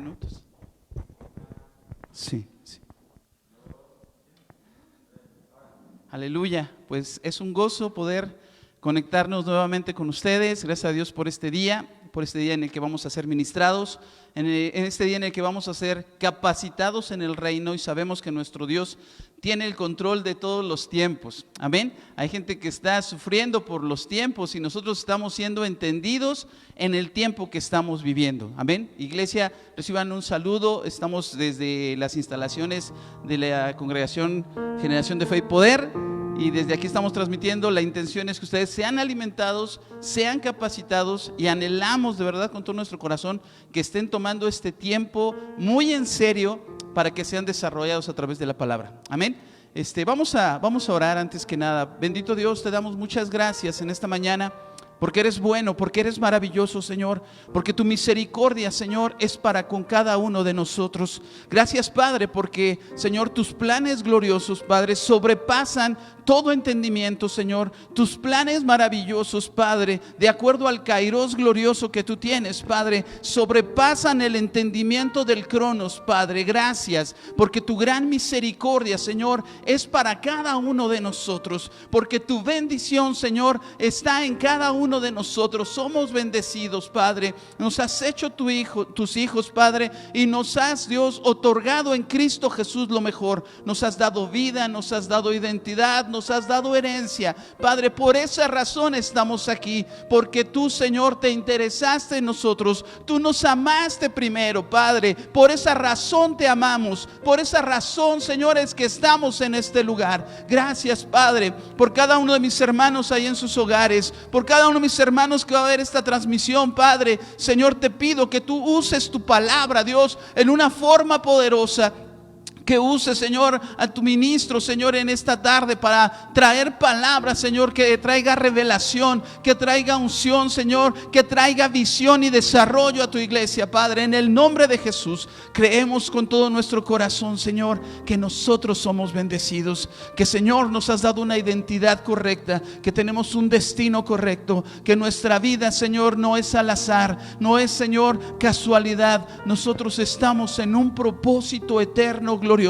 minutos. Sí. Aleluya, pues es un gozo poder conectarnos nuevamente con ustedes. Gracias a Dios por este día en el que vamos a ser ministrados, en este día en el que vamos a ser capacitados en el reino, y sabemos que nuestro Dios tiene el control de todos los tiempos. Amén. Hay gente que está sufriendo por los tiempos y nosotros estamos siendo entendidos en el tiempo que estamos viviendo. Amén. Iglesia, reciban un saludo. Estamos desde las instalaciones de la Congregación Generación de Fe y Poder, y desde aquí estamos transmitiendo. La intención es que ustedes sean alimentados, sean capacitados, y anhelamos de verdad con todo nuestro corazón que estén tomando este tiempo muy en serio para que sean desarrollados a través de la palabra. Amén. Vamos a orar antes que nada. Bendito Dios, te damos muchas gracias en esta mañana, porque eres bueno, porque eres maravilloso, Señor, porque tu misericordia, Señor, es para con cada uno de nosotros. Gracias, Padre, porque, Señor, tus planes gloriosos, Padre, sobrepasan todo entendimiento, Señor. Tus planes maravillosos, Padre, de acuerdo al kairos glorioso que tú tienes, Padre, sobrepasan el entendimiento del cronos, Padre. Gracias, porque tu gran misericordia, Señor, es para cada uno de nosotros, porque tu bendición, Señor, está en cada uno de nosotros. Somos bendecidos, Padre. Nos has hecho tus hijos, Padre, y nos has, Dios, otorgado en Cristo Jesús lo mejor. Nos has dado vida, nos has dado identidad, nos has dado herencia, Padre. Por esa razón estamos aquí, porque tú, Señor, te interesaste en nosotros. Tú nos amaste primero, Padre. Por esa razón te amamos. Por esa razón, Señor, es que estamos en este lugar. Gracias, Padre, por cada uno de mis hermanos ahí en sus hogares, por cada uno de mis hermanos que va a ver esta transmisión, Padre. Señor, te pido que tú uses tu palabra, Dios, en una forma poderosa. Que use, Señor, a tu ministro, Señor, en esta tarde para traer palabras, Señor, que traiga revelación, que traiga unción, Señor, que traiga visión y desarrollo a tu iglesia, Padre. En el nombre de Jesús, creemos con todo nuestro corazón, Señor, que nosotros somos bendecidos, que, Señor, nos has dado una identidad correcta, que tenemos un destino correcto, que nuestra vida, Señor, no es al azar, no es, Señor, casualidad. Nosotros estamos en un propósito eterno, glorioso,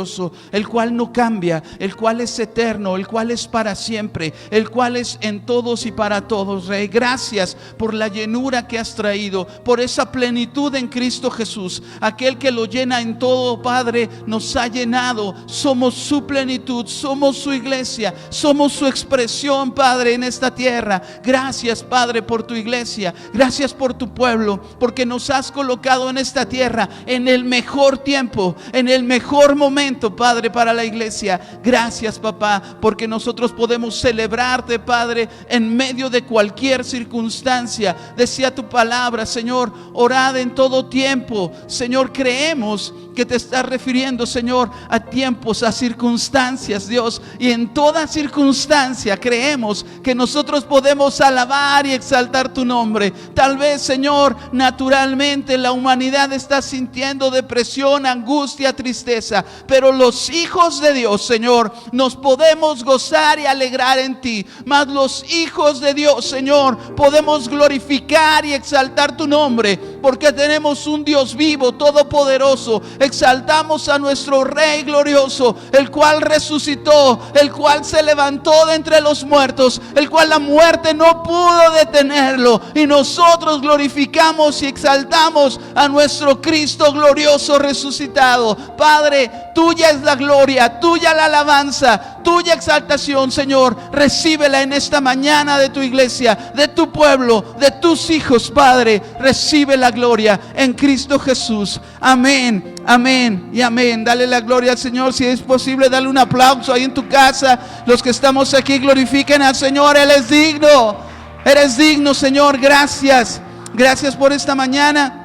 el cual no cambia, el cual es eterno, el cual es para siempre, el cual es en todos y para todos, Rey. Gracias por la llenura que has traído, por esa plenitud en Cristo Jesús. Aquel que lo llena en todo, Padre, nos ha llenado. Somos su plenitud, somos su iglesia, somos su expresión, Padre, en esta tierra. Gracias, Padre, por tu iglesia. Gracias por tu pueblo, porque nos has colocado en esta tierra en el mejor tiempo, en el mejor momento, Padre, para la iglesia. Gracias, papá, porque nosotros podemos celebrarte, Padre, en medio de cualquier circunstancia. Decía tu palabra, Señor, orad en todo tiempo. Señor, creemos que te estás refiriendo, Señor, a tiempos, a circunstancias, Dios, y en toda circunstancia creemos que nosotros podemos alabar y exaltar tu nombre. Tal vez, Señor, naturalmente la humanidad está sintiendo depresión, angustia, tristeza, pero los hijos de Dios, Señor, nos podemos gozar y alegrar en ti. Mas los hijos de Dios, Señor, podemos glorificar y exaltar tu nombre, porque tenemos un Dios vivo, todopoderoso. Exaltamos a nuestro Rey glorioso, el cual resucitó, el cual se levantó de entre los muertos, el cual la muerte no pudo detenerlo. Y nosotros glorificamos y exaltamos a nuestro Cristo glorioso resucitado. Padre, tuya es la gloria, tuya la alabanza, tuya exaltación, Señor. Recíbela en esta mañana de tu iglesia, de tu pueblo, de tus hijos, Padre. Recibe la gloria en Cristo Jesús. Amén, amén y amén. Dale la gloria al Señor. Si es posible, dale un aplauso ahí en tu casa. Los que estamos aquí, glorifiquen al Señor. Él es digno. Eres digno, Señor. Gracias. Gracias por esta mañana.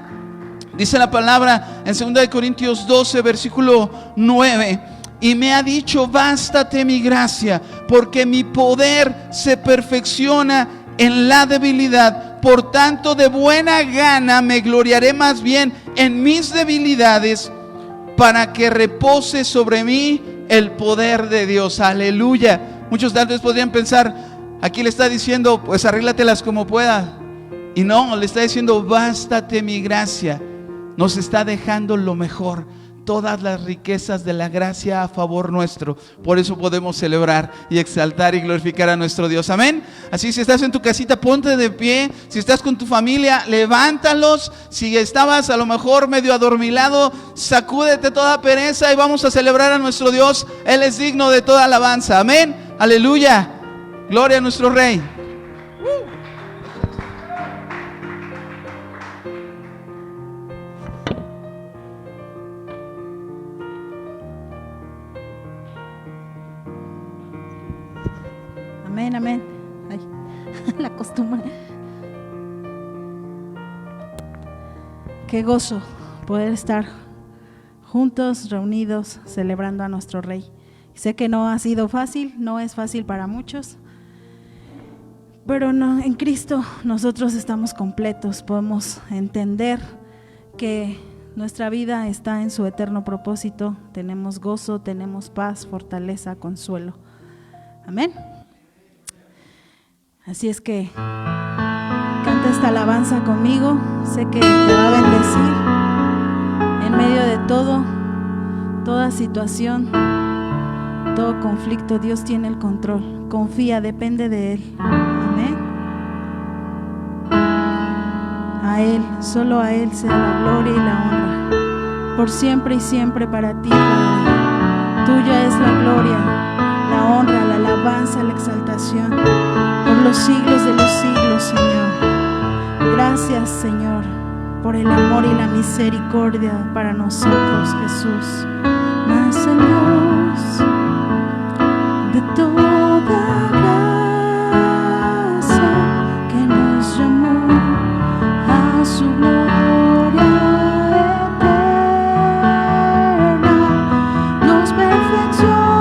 Dice la palabra en 2 Corintios 12, versículo 9. Y me ha dicho: bástate mi gracia, porque mi poder se perfecciona en la debilidad. Por tanto, de buena gana me gloriaré más bien en mis debilidades, para que repose sobre mí el poder de Dios. Aleluya. Muchos tal vez podrían pensar, aquí le está diciendo, pues arréglatelas como pueda. Y no, le está diciendo: bástate mi gracia. nos está dejando lo mejor, todas las riquezas de la gracia a favor nuestro. Por eso podemos celebrar y exaltar y glorificar a nuestro Dios. Amén. Así, si estás en tu casita, ponte de pie. Si estás con tu familia, levántalos. Si estabas a lo mejor medio adormilado, sacúdete toda pereza y vamos a celebrar a nuestro Dios. Él es digno de toda alabanza. Amén. Aleluya. Gloria a nuestro Rey. Amén, amén. Ay, la costumbre. Qué gozo poder estar juntos, reunidos, celebrando a nuestro Rey. Sé que no ha sido fácil, no es fácil para muchos, pero no, en Cristo nosotros estamos completos. Podemos entender que nuestra vida está en su eterno propósito. Tenemos gozo, tenemos paz, fortaleza, consuelo. Amén. Así es que canta esta alabanza conmigo. Sé que te va a bendecir en medio de toda situación, todo conflicto. Dios tiene el control. Confía, depende de Él. Amén. A Él, solo a Él sea la gloria y la honra, por siempre y siempre para ti, Padre. Tuya es la gloria, la honra, la alabanza, la exaltación, por los siglos de los siglos, Señor. Gracias, Señor, por el amor y la misericordia para nosotros, Jesús. Mas el Dios de toda gracia, que nos llamó a su gloria eterna, nos perfeccione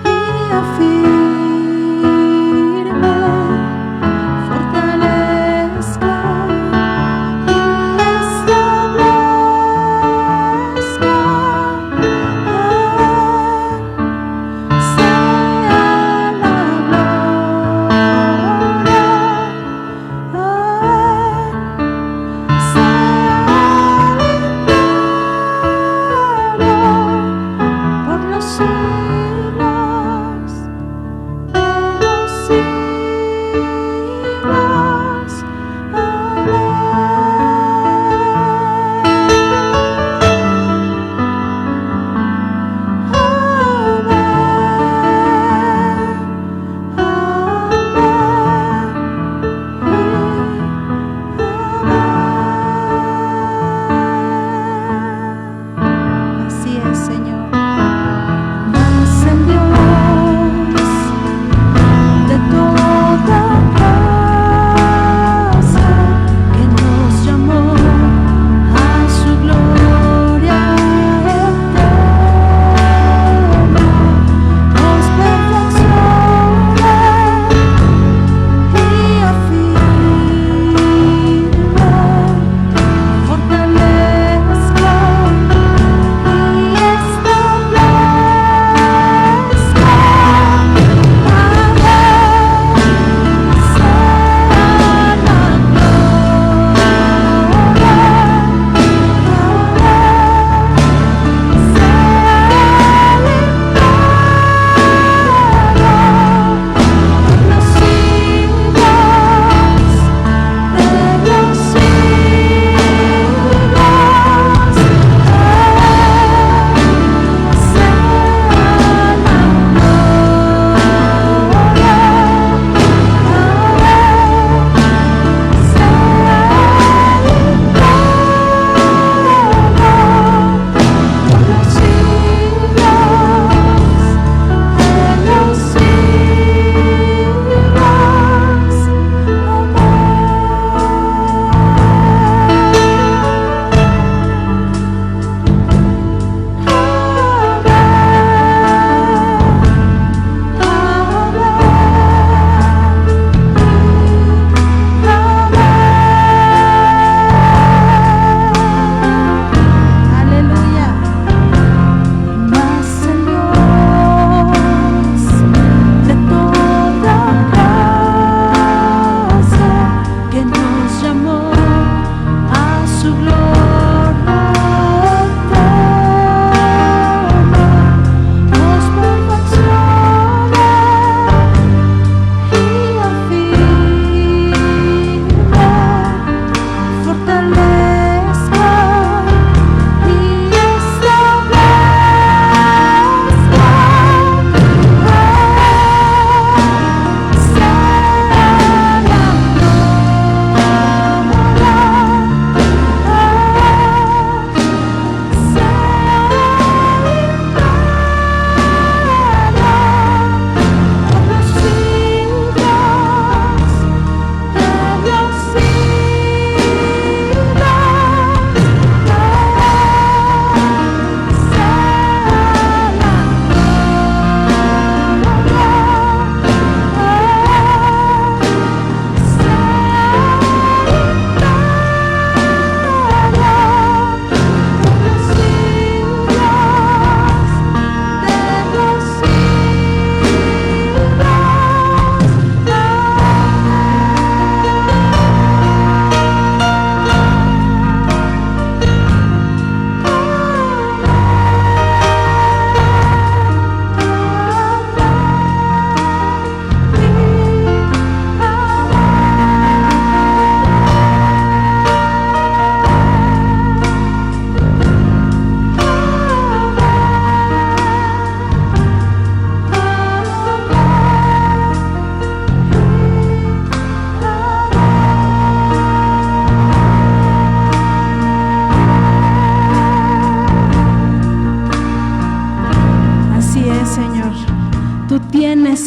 y afirme, fortalezca y establezca. Nos perfeccione y afirme, fortalezca y establezca. Nos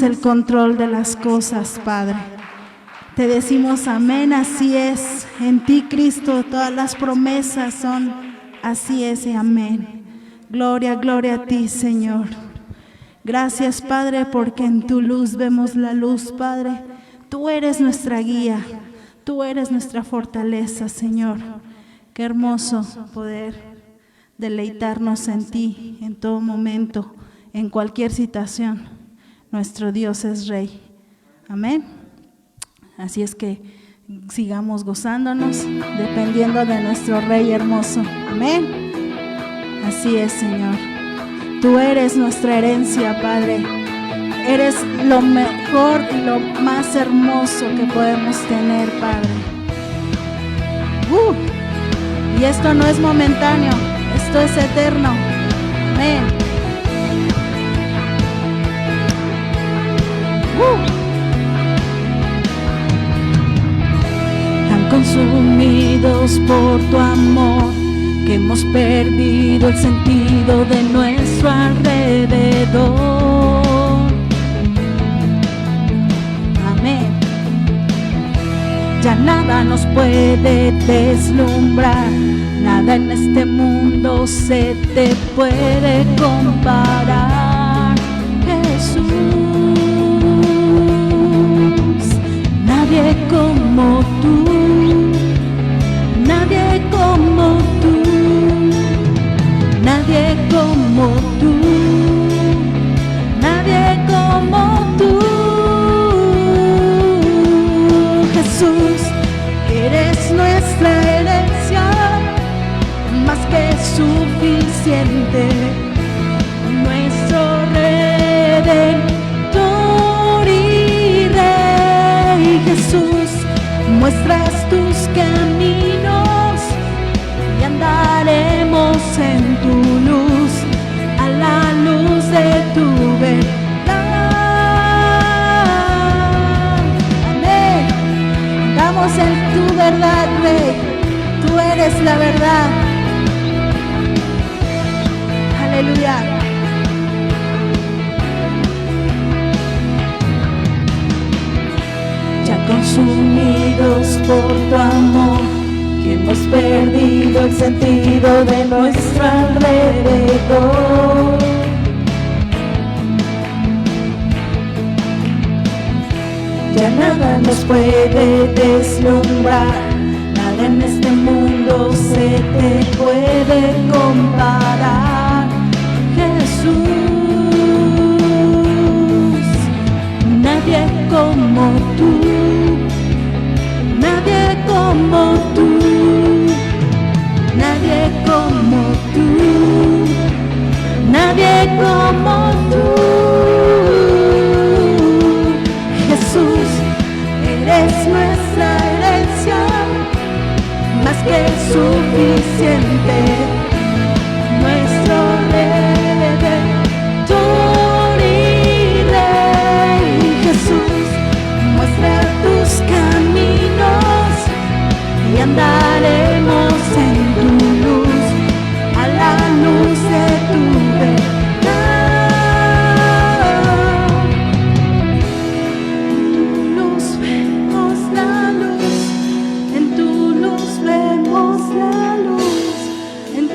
el control de las cosas, Padre. Te decimos amén, así es. En ti, Cristo, todas las promesas son así es y amén. Gloria, gloria a ti, Señor. Gracias, Padre, porque en tu luz vemos la luz, Padre. Tú eres nuestra guía, tú eres nuestra fortaleza, Señor. Qué hermoso poder deleitarnos en ti en todo momento, en cualquier situación. Nuestro Dios es Rey. Amén. Así es que sigamos gozándonos, dependiendo de nuestro Rey hermoso. Amén. Así es, Señor. Tú eres nuestra herencia, Padre. Eres lo mejor y lo más hermoso que podemos tener, Padre. Y esto no es momentáneo, esto es eterno. Amén. Tan consumidos por tu amor que hemos perdido el sentido de nuestro alrededor. Amén. Ya nada nos puede deslumbrar, nada en este mundo se te puede comparar, Jesús. Nadie como tú, nadie como tú, nadie como tú, nadie como tú. Jesús, eres nuestra herencia, más que suficiente, nuestro Redentor y Rey. Jesús, muestras tus caminos y andaremos en tu luz, a la luz de tu verdad. Amén. Andamos en tu verdad, Rey. Tú eres la verdad. Aleluya. Ya consumidos por tu amor, que hemos perdido el sentido de nuestro alrededor. Ya nada nos puede deslumbrar, nada en este mundo se te puede comparar, Jesús. Nadie como tú, nadie como tú, nadie como tú, nadie como tú. Jesús, eres nuestra herencia, más que suficiente, nuestro Redentor y Rey. Jesús, muestra tus caminos y andaremos en tu luz, a la luz de tu verdad. En tu luz vemos la luz, en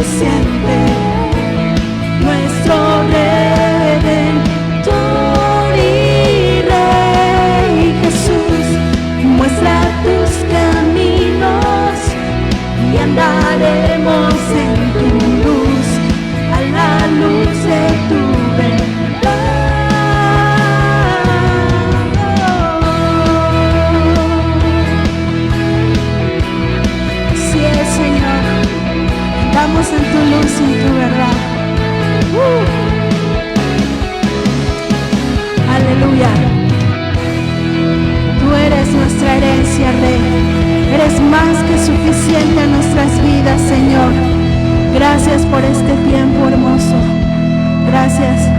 suficiente, nuestro Redentor y Rey. Jesús, muestra tus caminos y andaremos en tu luz, a la luz de tu verdad. Sí, Señor, estamos en tu luz y en tu verdad. Aleluya. Tú eres nuestra herencia, Rey. Eres más que suficiente en nuestras vidas, Señor. Gracias por este tiempo hermoso. Gracias,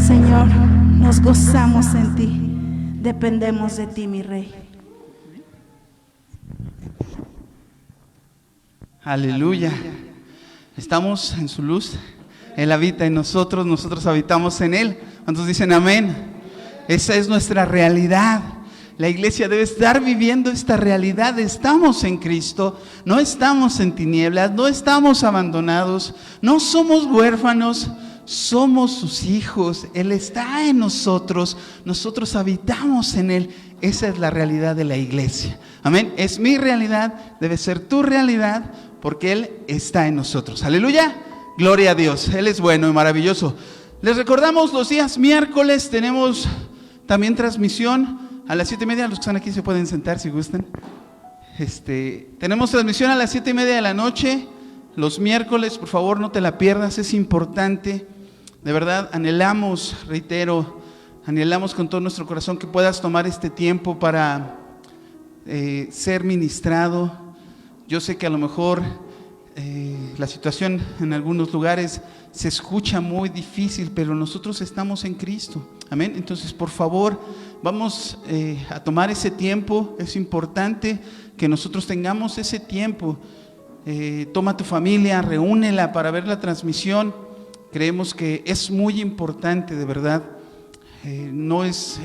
Señor. Nos gozamos en ti. Dependemos de ti, mi Rey. Aleluya. Estamos en su luz. Él habita en nosotros, nosotros habitamos en Él. ¿Cuántos dicen amén? Esa es nuestra realidad. La iglesia debe estar viviendo esta realidad. Estamos en Cristo, no estamos en tinieblas, no estamos abandonados, no somos huérfanos, somos sus hijos. Él está en nosotros, nosotros habitamos en Él. Esa es la realidad de la iglesia. Amén. Es mi realidad, debe ser tu realidad, porque Él está en nosotros. Aleluya. Gloria a Dios. Él es bueno y maravilloso. Les recordamos, los días miércoles tenemos también transmisión a las 7:30. Los que están aquí se pueden sentar si gustan. Tenemos transmisión a las 7:30 de la noche, los miércoles. Por favor, no te la pierdas, es importante. De verdad, anhelamos, reitero, anhelamos con todo nuestro corazón que puedas tomar este tiempo para ser ministrado. Yo sé que a lo mejor la situación en algunos lugares se escucha muy difícil, pero nosotros estamos en Cristo. Amén. Entonces, por favor, vamos a tomar ese tiempo. Es importante que nosotros tengamos ese tiempo. Toma a tu familia, reúnela para ver la transmisión. Creemos que es muy importante, de verdad. No es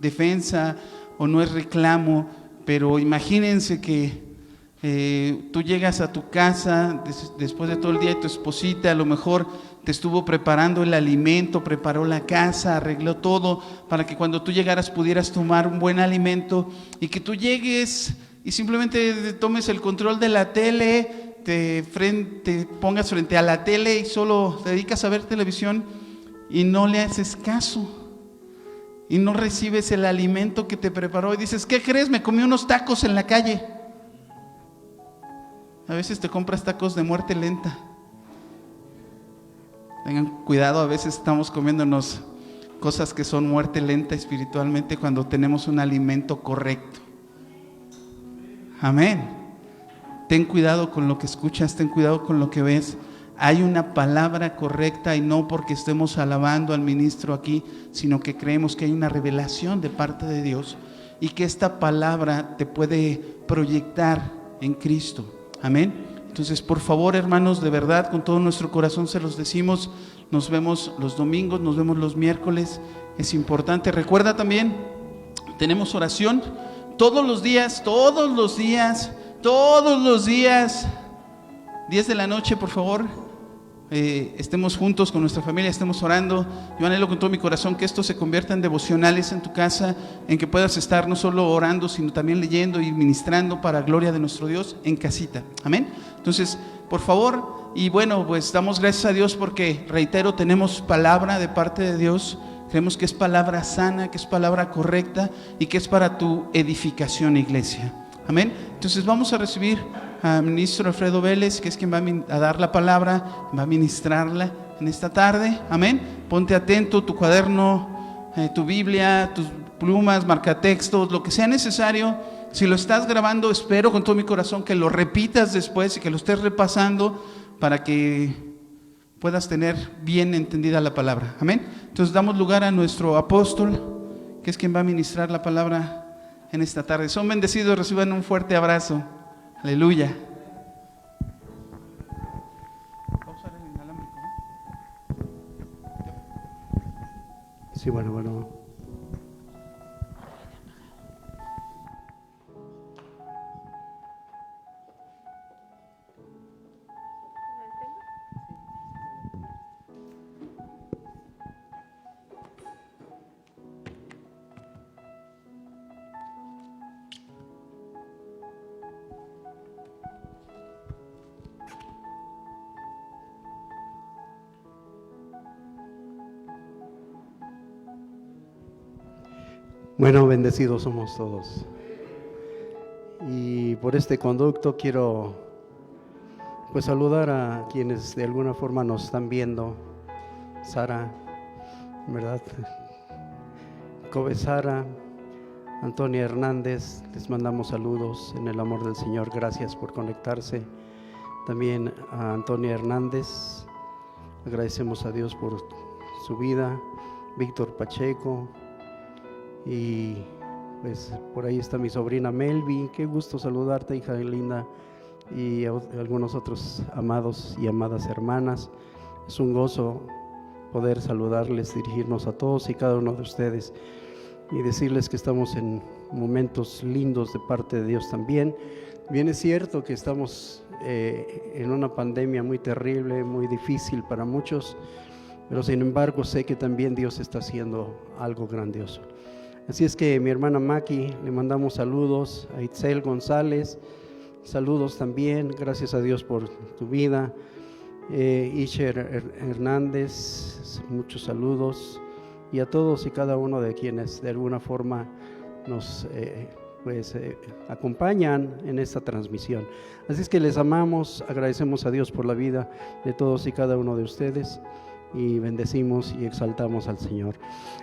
defensa o no es reclamo, pero imagínense que tú llegas a tu casa después de todo el día y tu esposita a lo mejor te estuvo preparando el alimento, preparó la casa, arregló todo para que cuando tú llegaras pudieras tomar un buen alimento, y que tú llegues y simplemente tomes el control de la tele, te pongas frente a la tele y solo te dedicas a ver televisión y no le haces caso y no recibes el alimento que te preparó y dices, ¿qué crees? Me comí unos tacos en la calle. A veces te compras tacos de muerte lenta. Tengan cuidado, a veces estamos comiéndonos cosas que son muerte lenta espiritualmente cuando tenemos un alimento correcto. Amén. Ten cuidado con lo que escuchas, ten cuidado con lo que ves. Hay una palabra correcta, y no porque estemos alabando al ministro aquí, sino que creemos que hay una revelación de parte de Dios y que esta palabra te puede proyectar en Cristo. Amén. Entonces, por favor, hermanos, de verdad, con todo nuestro corazón se los decimos. Nos vemos los domingos, nos vemos los miércoles. Es importante. Recuerda también, tenemos oración todos los días, 10 de la noche, por favor. Estemos juntos con nuestra familia, estemos orando. Yo anhelo con todo mi corazón que esto se convierta en devocionales en tu casa, en que puedas estar no solo orando, sino también leyendo y ministrando para gloria de nuestro Dios en casita. Amén. Entonces, por favor, y bueno, pues damos gracias a Dios porque, reitero, tenemos palabra de parte de Dios. Creemos que es palabra sana, que es palabra correcta y que es para tu edificación, iglesia. Amén. Entonces vamos a recibir al ministro Alfredo Vélez, que es quien va a dar la palabra, va a ministrarla en esta tarde. Amén. Ponte atento, tu cuaderno, tu Biblia, tus plumas, marcatextos, lo que sea necesario. Si lo estás grabando, espero con todo mi corazón que lo repitas después y que lo estés repasando para que puedas tener bien entendida la palabra. Amén. Entonces damos lugar a nuestro apóstol, que es quien va a ministrar la palabra en esta tarde. Son bendecidos, reciban un fuerte abrazo. Aleluya. Sí, bueno. Bueno, bendecidos somos todos. Y por este conducto quiero pues saludar a quienes de alguna forma nos están viendo. Sara, ¿verdad? Kobe Sara, Antonia Hernández, les mandamos saludos en el amor del Señor. Gracias por conectarse. También a Antonia Hernández, agradecemos a Dios por su vida. Víctor Pacheco, y pues por ahí está mi sobrina Melvi. Qué gusto saludarte, hija linda, y a algunos otros amados y amadas hermanas. Es un gozo poder saludarles, dirigirnos a todos y cada uno de ustedes y decirles que estamos en momentos lindos de parte de Dios también. Bien es cierto que estamos en una pandemia muy terrible, muy difícil para muchos, pero sin embargo sé que también Dios está haciendo algo grandioso. Así es que mi hermana Maki, le mandamos saludos. A Itzel González, saludos también, gracias a Dios por tu vida. Isher Hernández, muchos saludos, y a todos y cada uno de quienes de alguna forma nos acompañan en esta transmisión. Así es que les amamos, agradecemos a Dios por la vida de todos y cada uno de ustedes, y bendecimos y exaltamos al Señor.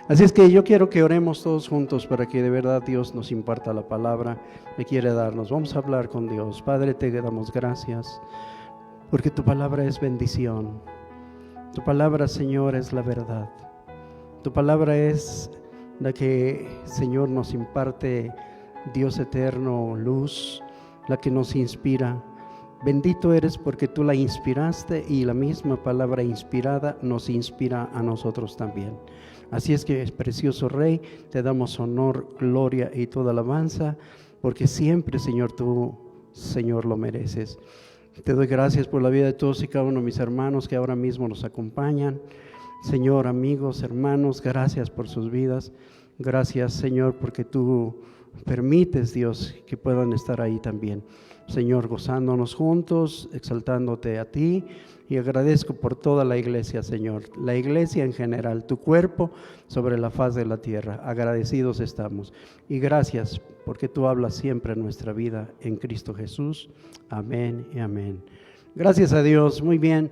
Así es que yo quiero que oremos todos juntos para que de verdad Dios nos imparta la palabra que quiere darnos. Vamos a hablar con Dios. Padre, te damos gracias porque tu palabra es bendición. Tu palabra, Señor, es la verdad. Tu palabra es la que, Señor, nos imparte, Dios eterno, luz, la que nos inspira. Bendito eres porque tú la inspiraste, y la misma palabra inspirada nos inspira a nosotros también. Así es que, precioso Rey, te damos honor, gloria y toda alabanza, porque siempre, Señor, tú, Señor, lo mereces. Te doy gracias por la vida de todos y cada uno de mis hermanos que ahora mismo nos acompañan. Señor, amigos, hermanos, gracias por sus vidas. Gracias, Señor, porque tú permites, Dios, que puedan estar ahí también. Señor, gozándonos juntos, exaltándote a ti, y agradezco por toda la iglesia, Señor, la iglesia en general, tu cuerpo sobre la faz de la tierra. Agradecidos estamos, y gracias porque tú hablas siempre en nuestra vida en Cristo Jesús. Amén y amén. Gracias a Dios. Muy bien,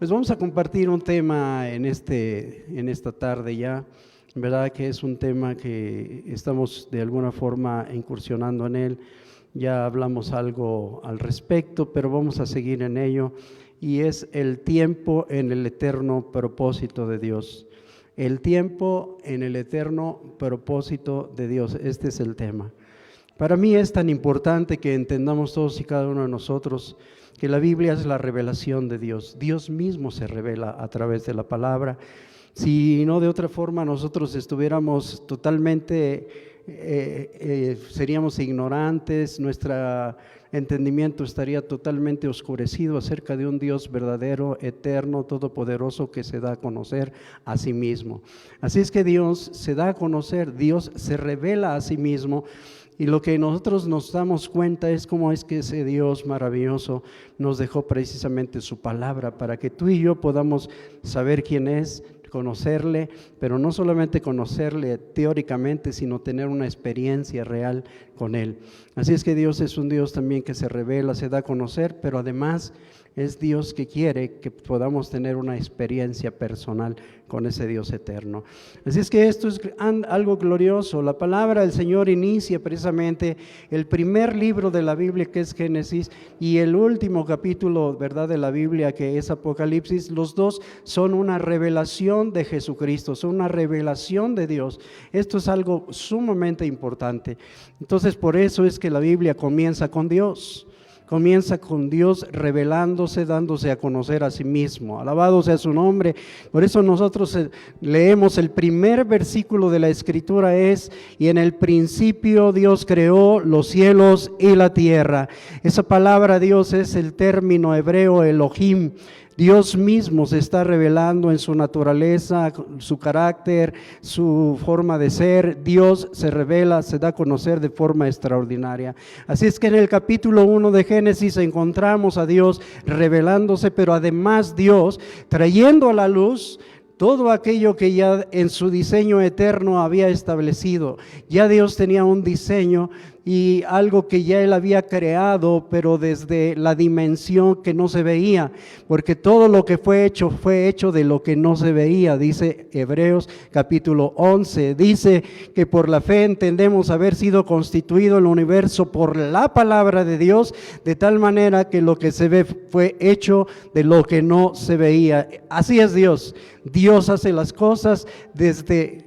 pues vamos a compartir un tema en esta tarde ya, verdad que es un tema que estamos de alguna forma incursionando en él. Ya hablamos algo al respecto, pero vamos a seguir en ello, y es el tiempo en el eterno propósito de Dios. El tiempo en el eterno propósito de Dios, este es el tema. Para mí es tan importante que entendamos todos y cada uno de nosotros que la Biblia es la revelación de Dios. Dios mismo se revela a través de la palabra. Si no, de otra forma nosotros estuviéramos totalmente seríamos ignorantes, nuestro entendimiento estaría totalmente oscurecido acerca de un Dios verdadero, eterno, todopoderoso, que se da a conocer a sí mismo. Así es que Dios se da a conocer, Dios se revela a sí mismo, y lo que nosotros nos damos cuenta es cómo es que ese Dios maravilloso nos dejó precisamente su palabra para que tú y yo podamos saber quién es, conocerle, pero no solamente conocerle teóricamente, sino tener una experiencia real con él. Así es que Dios es un Dios también que se revela, se da a conocer, pero además es Dios que quiere que podamos tener una experiencia personal con ese Dios eterno. Así es que esto es algo glorioso. La palabra del Señor inicia precisamente el primer libro de la Biblia, que es Génesis, y el último capítulo, ¿verdad?, de la Biblia, que es Apocalipsis. Los dos son una revelación de Jesucristo, son una revelación de Dios. Esto es algo sumamente importante. Entonces, por eso es que la Biblia comienza con Dios. Comienza con Dios revelándose, dándose a conocer a sí mismo. Alabado sea su nombre. Por eso nosotros leemos el primer versículo de la Escritura es: y en el principio Dios creó los cielos y la tierra. Esa palabra Dios es el término hebreo Elohim. Dios mismo se está revelando en su naturaleza, su carácter, su forma de ser. Dios se revela, se da a conocer de forma extraordinaria. Así es que en el capítulo 1 de Génesis encontramos a Dios revelándose, pero además Dios trayendo a la luz todo aquello que ya en su diseño eterno había establecido. Ya Dios tenía un diseño y algo que ya Él había creado, pero desde la dimensión que no se veía, porque todo lo que fue hecho de lo que no se veía, dice Hebreos capítulo 11, dice que por la fe entendemos haber sido constituido el universo por la palabra de Dios, de tal manera que lo que se ve fue hecho de lo que no se veía. Así es Dios, Dios hace las cosas desde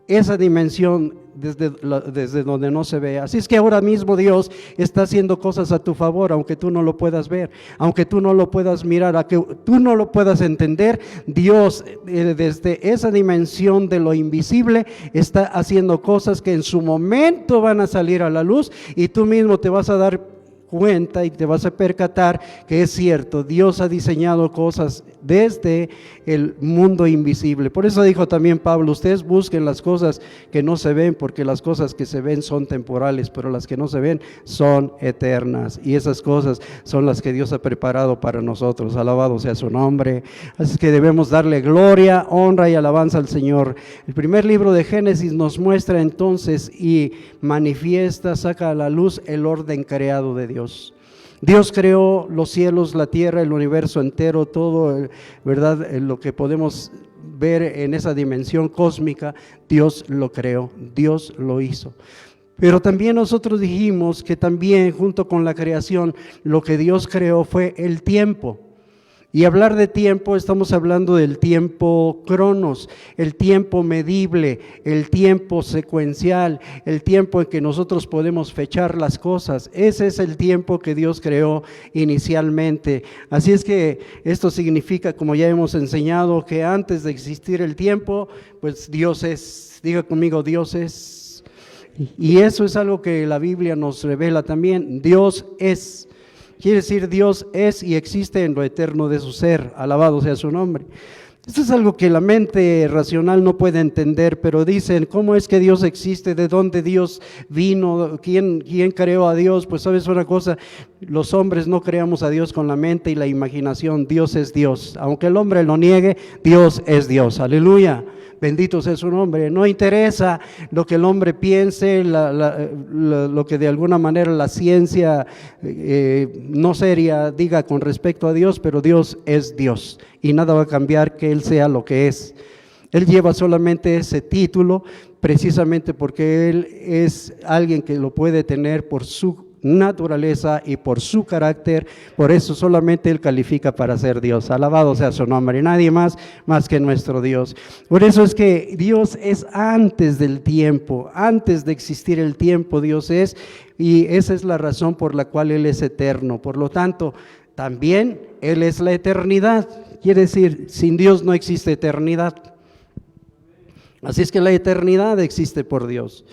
esa dimensión, desde donde no se ve. Así es que ahora mismo Dios está haciendo cosas a tu favor, aunque tú no lo puedas ver, aunque tú no lo puedas mirar, aunque tú no lo puedas entender. Dios desde esa dimensión de lo invisible está haciendo cosas que en su momento van a salir a la luz y tú mismo te vas a dar cuenta y te vas a percatar que es cierto, Dios ha diseñado cosas desde el mundo invisible. Por eso dijo también Pablo, ustedes busquen las cosas que no se ven, porque las cosas que se ven son temporales, pero las que no se ven son eternas, y esas cosas son las que Dios ha preparado para nosotros. Alabado sea su nombre. Así que debemos darle gloria, honra y alabanza al Señor. El primer libro de Génesis nos muestra entonces y manifiesta, saca a la luz el orden creado de Dios. Dios creó los cielos, la tierra, el universo entero, todo, ¿verdad? Lo que podemos ver en esa dimensión cósmica, Dios lo creó, Dios lo hizo. Pero también nosotros dijimos que también junto con la creación, lo que Dios creó fue el tiempo. Y hablar de tiempo, estamos hablando del tiempo cronos, el tiempo medible, el tiempo secuencial, el tiempo en que nosotros podemos fechar las cosas. Ese es el tiempo que Dios creó inicialmente. Así es que esto significa, como ya hemos enseñado, que antes de existir el tiempo, pues Dios es. Diga conmigo, Dios es. Y eso es algo que la Biblia nos revela también. Dios es. Quiere decir, Dios es y existe en lo eterno de su ser, alabado sea su nombre. Esto es algo que la mente racional no puede entender, pero dicen, ¿cómo es que Dios existe? ¿De dónde Dios vino? ¿Quién creó a Dios? Pues sabes una cosa, los hombres no creamos a Dios con la mente y la imaginación. Dios es Dios, aunque el hombre lo niegue, Dios es Dios, aleluya. Bendito sea su nombre. No interesa lo que el hombre piense, lo que de alguna manera la ciencia no seria diga con respecto a Dios, pero Dios es Dios y nada va a cambiar que Él sea lo que es. Él lleva solamente ese título precisamente porque Él es alguien que lo puede tener por su naturaleza y por su carácter, por eso solamente Él califica para ser Dios. Alabado sea su nombre, nadie más que nuestro Dios. Por eso es que Dios es antes del tiempo, antes de existir el tiempo Dios es, y esa es la razón por la cual Él es eterno. Por lo tanto, también Él es la eternidad, quiere decir, sin Dios no existe eternidad. Así es que la eternidad existe por Dios.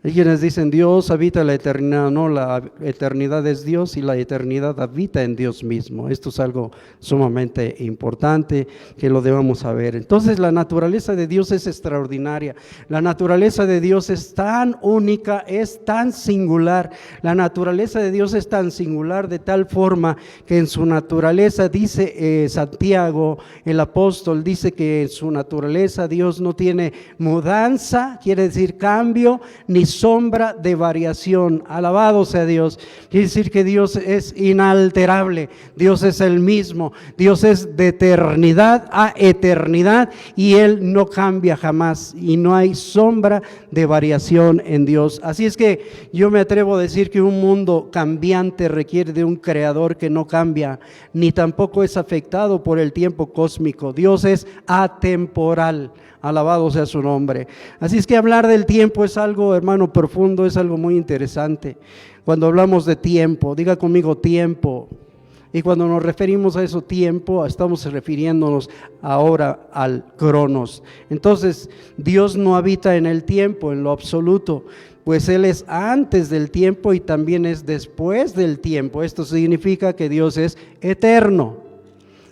Hay quienes dicen Dios habita la eternidad, no, la eternidad es Dios y la eternidad habita en Dios mismo. Esto es algo sumamente importante que lo debamos saber. Entonces la naturaleza de Dios es extraordinaria, la naturaleza de Dios es tan única, es tan singular, la naturaleza de Dios es tan singular de tal forma que en su naturaleza, dice Santiago, el apóstol, dice que en su naturaleza Dios no tiene mudanza, quiere decir cambio, ni sombra de variación. Alabado sea Dios. Quiere decir que Dios es inalterable, Dios es el mismo, Dios es de eternidad a eternidad y Él no cambia jamás y no hay sombra de variación en Dios. Así es que yo me atrevo a decir que un mundo cambiante requiere de un creador que no cambia, ni tampoco es afectado por el tiempo cósmico. Dios es atemporal. Alabado sea su nombre. Así es que hablar del tiempo es algo, hermano, profundo, es algo muy interesante. Cuando hablamos de tiempo, diga conmigo tiempo. Y cuando nos referimos a eso tiempo, estamos refiriéndonos ahora al cronos. Entonces, Dios no habita en el tiempo en lo absoluto, pues Él es antes del tiempo y también es después del tiempo. Esto significa que Dios es eterno.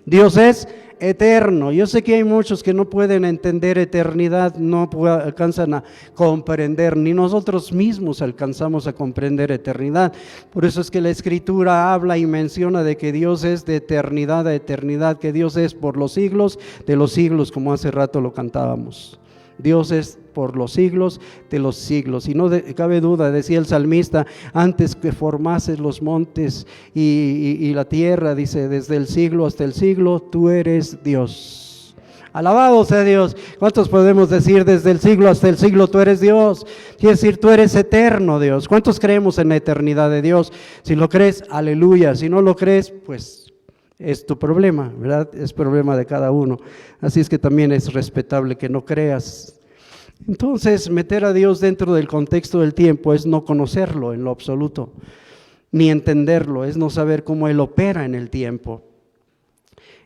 Dios es eterno. Yo sé que hay muchos que no pueden entender eternidad, no alcanzan a comprender, ni nosotros mismos alcanzamos a comprender eternidad. Por eso es que la Escritura habla y menciona de que Dios es de eternidad a eternidad, que Dios es por los siglos de los siglos, como hace rato lo cantábamos. Dios es por los siglos de los siglos. Y no cabe duda, decía el salmista, antes que formases los montes y la tierra, dice, desde el siglo hasta el siglo, tú eres Dios. Alabado sea Dios. ¿Cuántos podemos decir desde el siglo hasta el siglo tú eres Dios? Quiere decir, tú eres eterno, Dios. ¿Cuántos creemos en la eternidad de Dios? Si lo crees, aleluya. Si no lo crees, pues es tu problema, ¿verdad? Es problema de cada uno. Así es que también es respetable que no creas. Entonces, meter a Dios dentro del contexto del tiempo es no conocerlo en lo absoluto, ni entenderlo, es no saber cómo Él opera en el tiempo.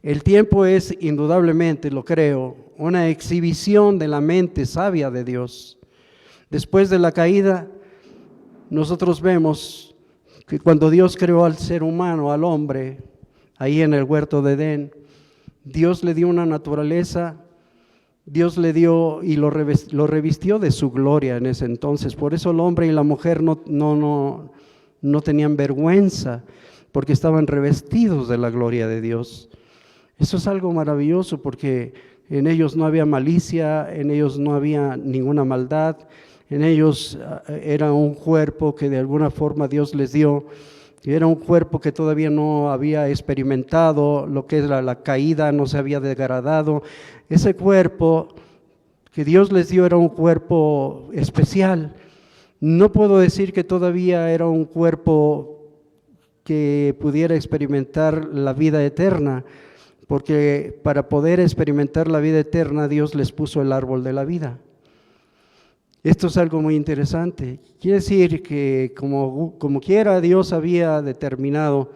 El tiempo es indudablemente, lo creo, una exhibición de la mente sabia de Dios. Después de la caída, nosotros vemos que cuando Dios creó al ser humano, al hombre, ahí en el huerto de Edén, Dios le dio una naturaleza, Dios le dio y lo revistió de su gloria en ese entonces. Por eso el hombre y la mujer no tenían vergüenza, porque estaban revestidos de la gloria de Dios. Eso es algo maravilloso, porque en ellos no había malicia, en ellos no había ninguna maldad, en ellos era un cuerpo que de alguna forma Dios les dio. Y era un cuerpo que todavía no había experimentado lo que era la caída, no se había degradado. Ese cuerpo que Dios les dio era un cuerpo especial. No puedo decir que todavía era un cuerpo que pudiera experimentar la vida eterna, porque para poder experimentar la vida eterna Dios les puso el árbol de la vida. Esto es algo muy interesante. Quiere decir que como quiera Dios había determinado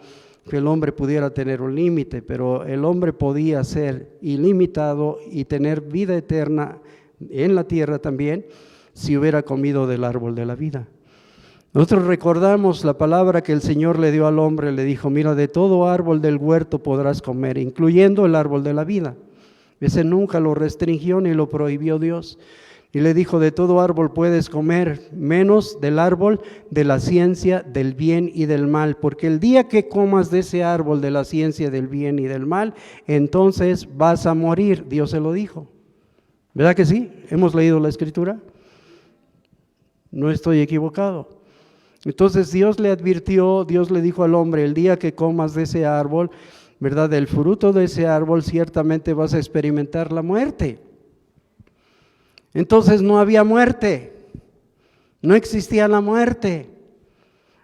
que el hombre pudiera tener un límite, pero el hombre podía ser ilimitado y tener vida eterna en la tierra también si hubiera comido del árbol de la vida. Nosotros recordamos la palabra que el Señor le dio al hombre, le dijo, mira, de todo árbol del huerto podrás comer, incluyendo el árbol de la vida. Ese nunca lo restringió ni lo prohibió Dios. Y le dijo, de todo árbol puedes comer, menos del árbol de la ciencia del bien y del mal, porque el día que comas de ese árbol de la ciencia del bien y del mal, entonces vas a morir, Dios se lo dijo. ¿Verdad que sí? ¿Hemos leído la Escritura? No estoy equivocado. Entonces Dios le advirtió, Dios le dijo al hombre, el día que comas de ese árbol, ¿verdad? Del fruto de ese árbol, ciertamente vas a experimentar la muerte. Entonces no había muerte, no existía la muerte,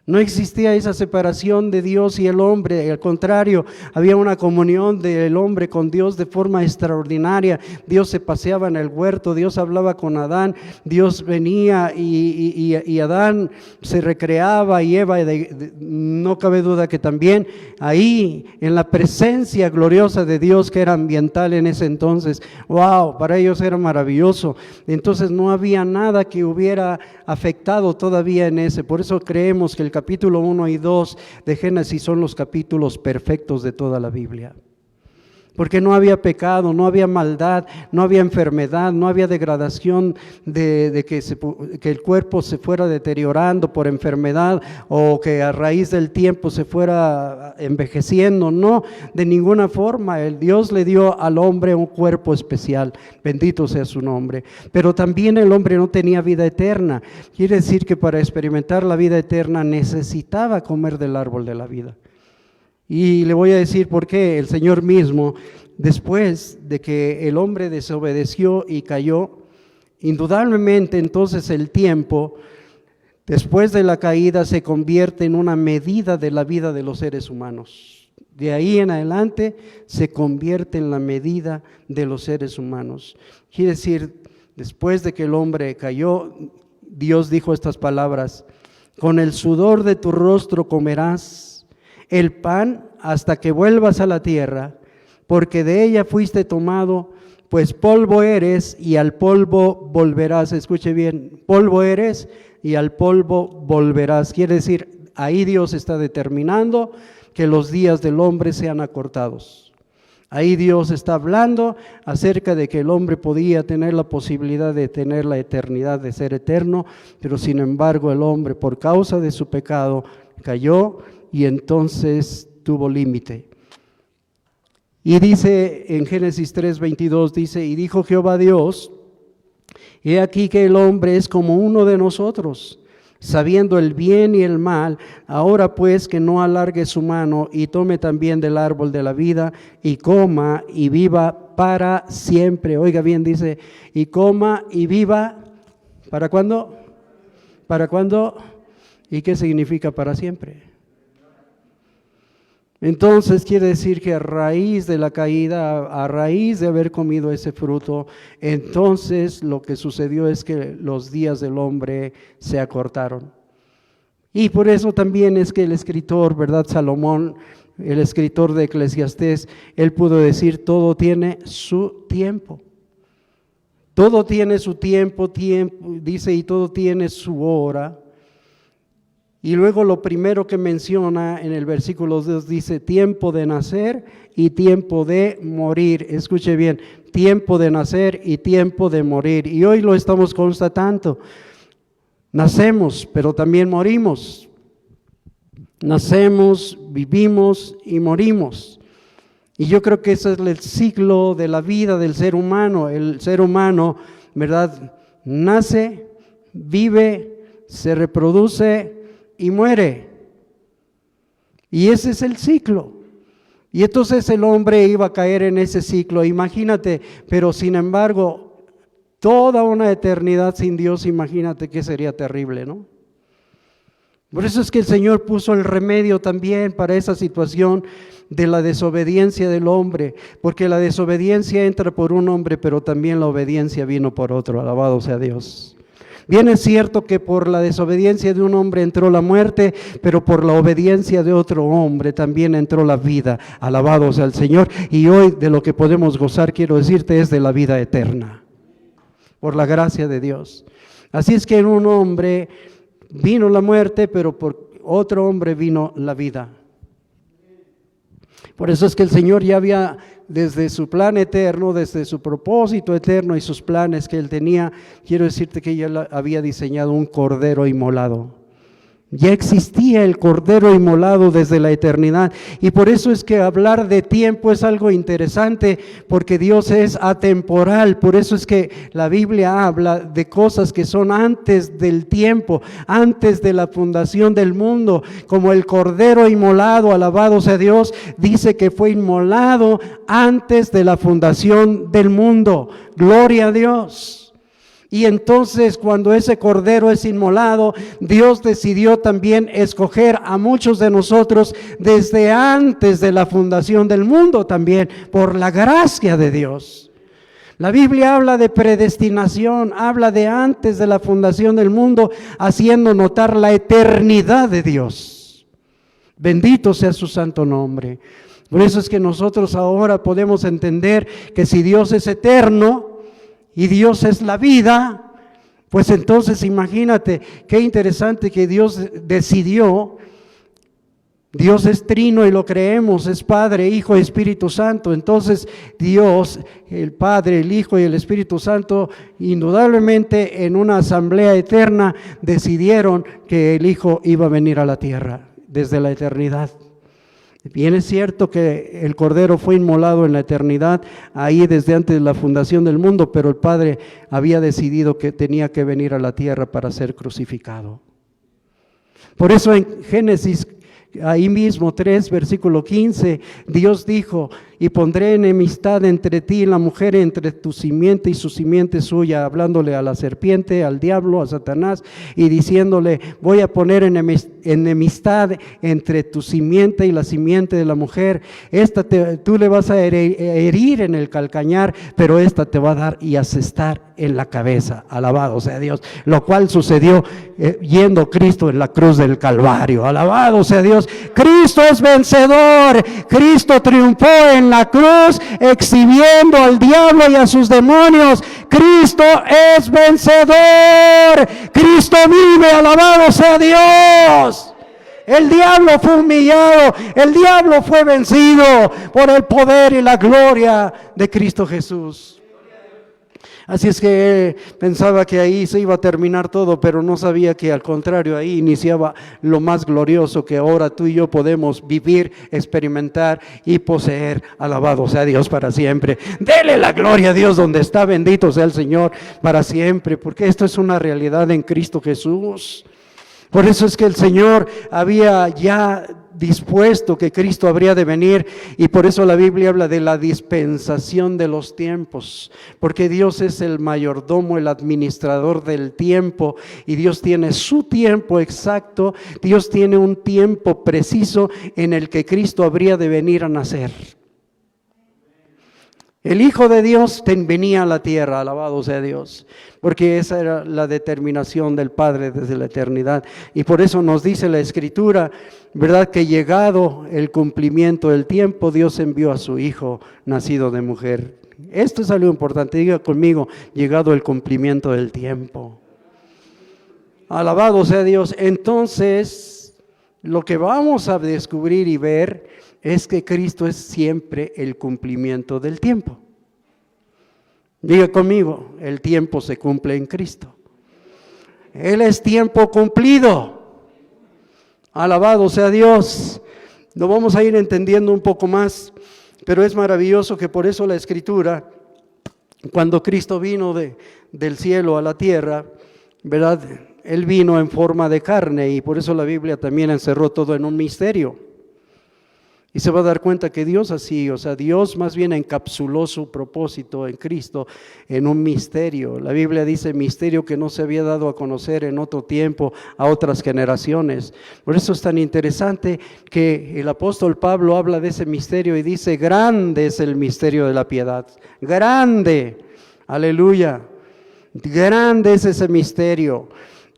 no existía esa separación de Dios y el hombre, al contrario, había una comunión del hombre con Dios de forma extraordinaria. Dios se paseaba en el huerto, Dios hablaba con Adán, Dios venía y Adán se recreaba y Eva, no cabe duda que también ahí en la presencia gloriosa de Dios que era ambiental en ese entonces, wow, para ellos era maravilloso. Entonces no había nada que hubiera afectado todavía en ese, por eso creemos que el capítulo 1 y 2 de Génesis son los capítulos perfectos de toda la Biblia. Porque no había pecado, no había maldad, no había enfermedad, no había degradación de que el cuerpo se fuera deteriorando por enfermedad o que a raíz del tiempo se fuera envejeciendo. No, de ninguna forma. El Dios le dio al hombre un cuerpo especial, bendito sea su nombre. Pero también el hombre no tenía vida eterna. Quiere decir que para experimentar la vida eterna necesitaba comer del árbol de la vida. Y le voy a decir por qué. El Señor mismo, después de que el hombre desobedeció y cayó, indudablemente entonces el tiempo, después de la caída, se convierte en una medida de la vida de los seres humanos. De ahí en adelante se convierte en la medida de los seres humanos. Quiere decir, después de que el hombre cayó, Dios dijo estas palabras: con el sudor de tu rostro comerás el pan hasta que vuelvas a la tierra, porque de ella fuiste tomado, pues polvo eres y al polvo volverás. Escuche bien, polvo eres y al polvo volverás. Quiere decir, ahí Dios está determinando que los días del hombre sean acortados. Ahí Dios está hablando acerca de que el hombre podía tener la posibilidad de tener la eternidad, de ser eterno, pero sin embargo el hombre por causa de su pecado cayó y entonces tuvo límite. Y dice en Génesis 3:22, dice, y dijo Jehová Dios, he aquí que el hombre es como uno de nosotros, sabiendo el bien y el mal. Ahora pues que no alargue su mano y tome también del árbol de la vida y coma y viva para siempre. Oiga bien, dice, y coma y viva, ¿para cuándo? ¿Para cuándo? ¿Y qué significa para siempre? Entonces quiere decir que a raíz de la caída, a raíz de haber comido ese fruto, entonces lo que sucedió es que los días del hombre se acortaron. Y por eso también es que el escritor, ¿verdad? Salomón, el escritor de Eclesiastés, él pudo decir, todo tiene su tiempo. Todo tiene su tiempo, dice, y todo tiene su hora. Y luego lo primero que menciona en el versículo 2 dice, tiempo de nacer y tiempo de morir. Escuche bien, tiempo de nacer y tiempo de morir. Y hoy lo estamos constatando. Nacemos, pero también morimos. Nacemos, vivimos y morimos. Y yo creo que ese es el ciclo de la vida del ser humano. El ser humano, ¿verdad? Nace, vive, se reproduce y muere. Y ese es el ciclo. Y entonces el hombre iba a caer en ese ciclo, imagínate, pero sin embargo, toda una eternidad sin Dios, imagínate que sería terrible, ¿no? Por eso es que el Señor puso el remedio también para esa situación de la desobediencia del hombre, porque la desobediencia entra por un hombre, pero también la obediencia vino por otro, alabado sea Dios. Bien es cierto que por la desobediencia de un hombre entró la muerte, pero por la obediencia de otro hombre también entró la vida. Alabado sea el Señor. Y hoy de lo que podemos gozar, quiero decirte, es de la vida eterna, por la gracia de Dios. Así es que en un hombre vino la muerte, pero por otro hombre vino la vida. Por eso es que el Señor ya había, desde su plan eterno, desde su propósito eterno y sus planes que Él tenía, quiero decirte que ya había diseñado un cordero inmolado. Ya existía el cordero inmolado desde la eternidad, y por eso es que hablar de tiempo es algo interesante, porque Dios es atemporal. Por eso es que la Biblia habla de cosas que son antes del tiempo, antes de la fundación del mundo, como el cordero inmolado, alabado sea Dios, dice que fue inmolado antes de la fundación del mundo. Gloria a Dios. Y entonces cuando ese cordero es inmolado, Dios decidió también escoger a muchos de nosotros desde antes de la fundación del mundo también, por la gracia de Dios. La Biblia habla de predestinación, habla de antes de la fundación del mundo, haciendo notar la eternidad de Dios. Bendito sea su santo nombre. Por eso es que nosotros ahora podemos entender que si Dios es eterno, y Dios es la vida, pues entonces imagínate qué interesante que Dios decidió. Dios es trino y lo creemos, es Padre, Hijo y Espíritu Santo. Entonces Dios, el Padre, el Hijo y el Espíritu Santo, indudablemente en una asamblea eterna decidieron que el Hijo iba a venir a la tierra desde la eternidad. Bien es cierto que el Cordero fue inmolado en la eternidad, ahí desde antes de la fundación del mundo, pero el Padre había decidido que tenía que venir a la tierra para ser crucificado. Por eso en Génesis, ahí mismo 3, versículo 15, Dios dijo, y pondré enemistad entre ti y la mujer, entre tu simiente y su simiente suya, hablándole a la serpiente, al diablo, a Satanás, y diciéndole, voy a poner enemistad entre tu simiente y la simiente de la mujer. Tú le vas a herir en el calcañar, pero esta te va a dar y asestar en la cabeza. Alabado sea Dios. Lo cual sucedió yendo Cristo en la cruz del Calvario. Alabado sea Dios. Cristo es vencedor. Cristo triunfó en la cruz, exhibiendo al diablo y a sus demonios. Cristo es vencedor. Cristo vive. Alabado sea Dios. El diablo fue humillado, el diablo fue vencido por el poder y la gloria de Cristo Jesús. Así es que pensaba que ahí se iba a terminar todo, pero no sabía que al contrario, ahí iniciaba lo más glorioso que ahora tú y yo podemos vivir, experimentar y poseer. Alabado sea Dios para siempre. Dele la gloria a Dios donde está, bendito sea el Señor para siempre, porque esto es una realidad en Cristo Jesús. Por eso es que el Señor había ya dispuesto que Cristo habría de venir, y por eso la Biblia habla de la dispensación de los tiempos, porque Dios es el mayordomo, el administrador del tiempo, y Dios tiene su tiempo exacto, Dios tiene un tiempo preciso en el que Cristo habría de venir a nacer. El Hijo de Dios venía a la tierra, alabado sea Dios, porque esa era la determinación del Padre desde la eternidad. Y por eso nos dice la Escritura, ¿verdad?, que llegado el cumplimiento del tiempo, Dios envió a su Hijo nacido de mujer. Esto es algo importante, diga conmigo, llegado el cumplimiento del tiempo. Alabado sea Dios. Entonces, lo que vamos a descubrir y ver es que Cristo es siempre el cumplimiento del tiempo. Diga conmigo, el tiempo se cumple en Cristo. Él es tiempo cumplido. Alabado sea Dios. Lo vamos a ir entendiendo un poco más, pero es maravilloso que por eso la Escritura, cuando Cristo vino del cielo a la tierra, ¿verdad?, Él vino en forma de carne, y por eso la Biblia también encerró todo en un misterio. Y se va a dar cuenta que Dios así, o sea, Dios más bien encapsuló su propósito en Cristo en un misterio. La Biblia dice misterio que no se había dado a conocer en otro tiempo a otras generaciones. Por eso es tan interesante que el apóstol Pablo habla de ese misterio y dice, grande es el misterio de la piedad. Grande, aleluya, grande es ese misterio.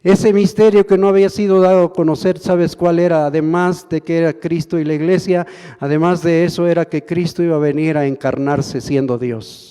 Ese misterio que no había sido dado a conocer, ¿sabes cuál era? Además de que era Cristo y la iglesia, además de eso era que Cristo iba a venir a encarnarse siendo Dios.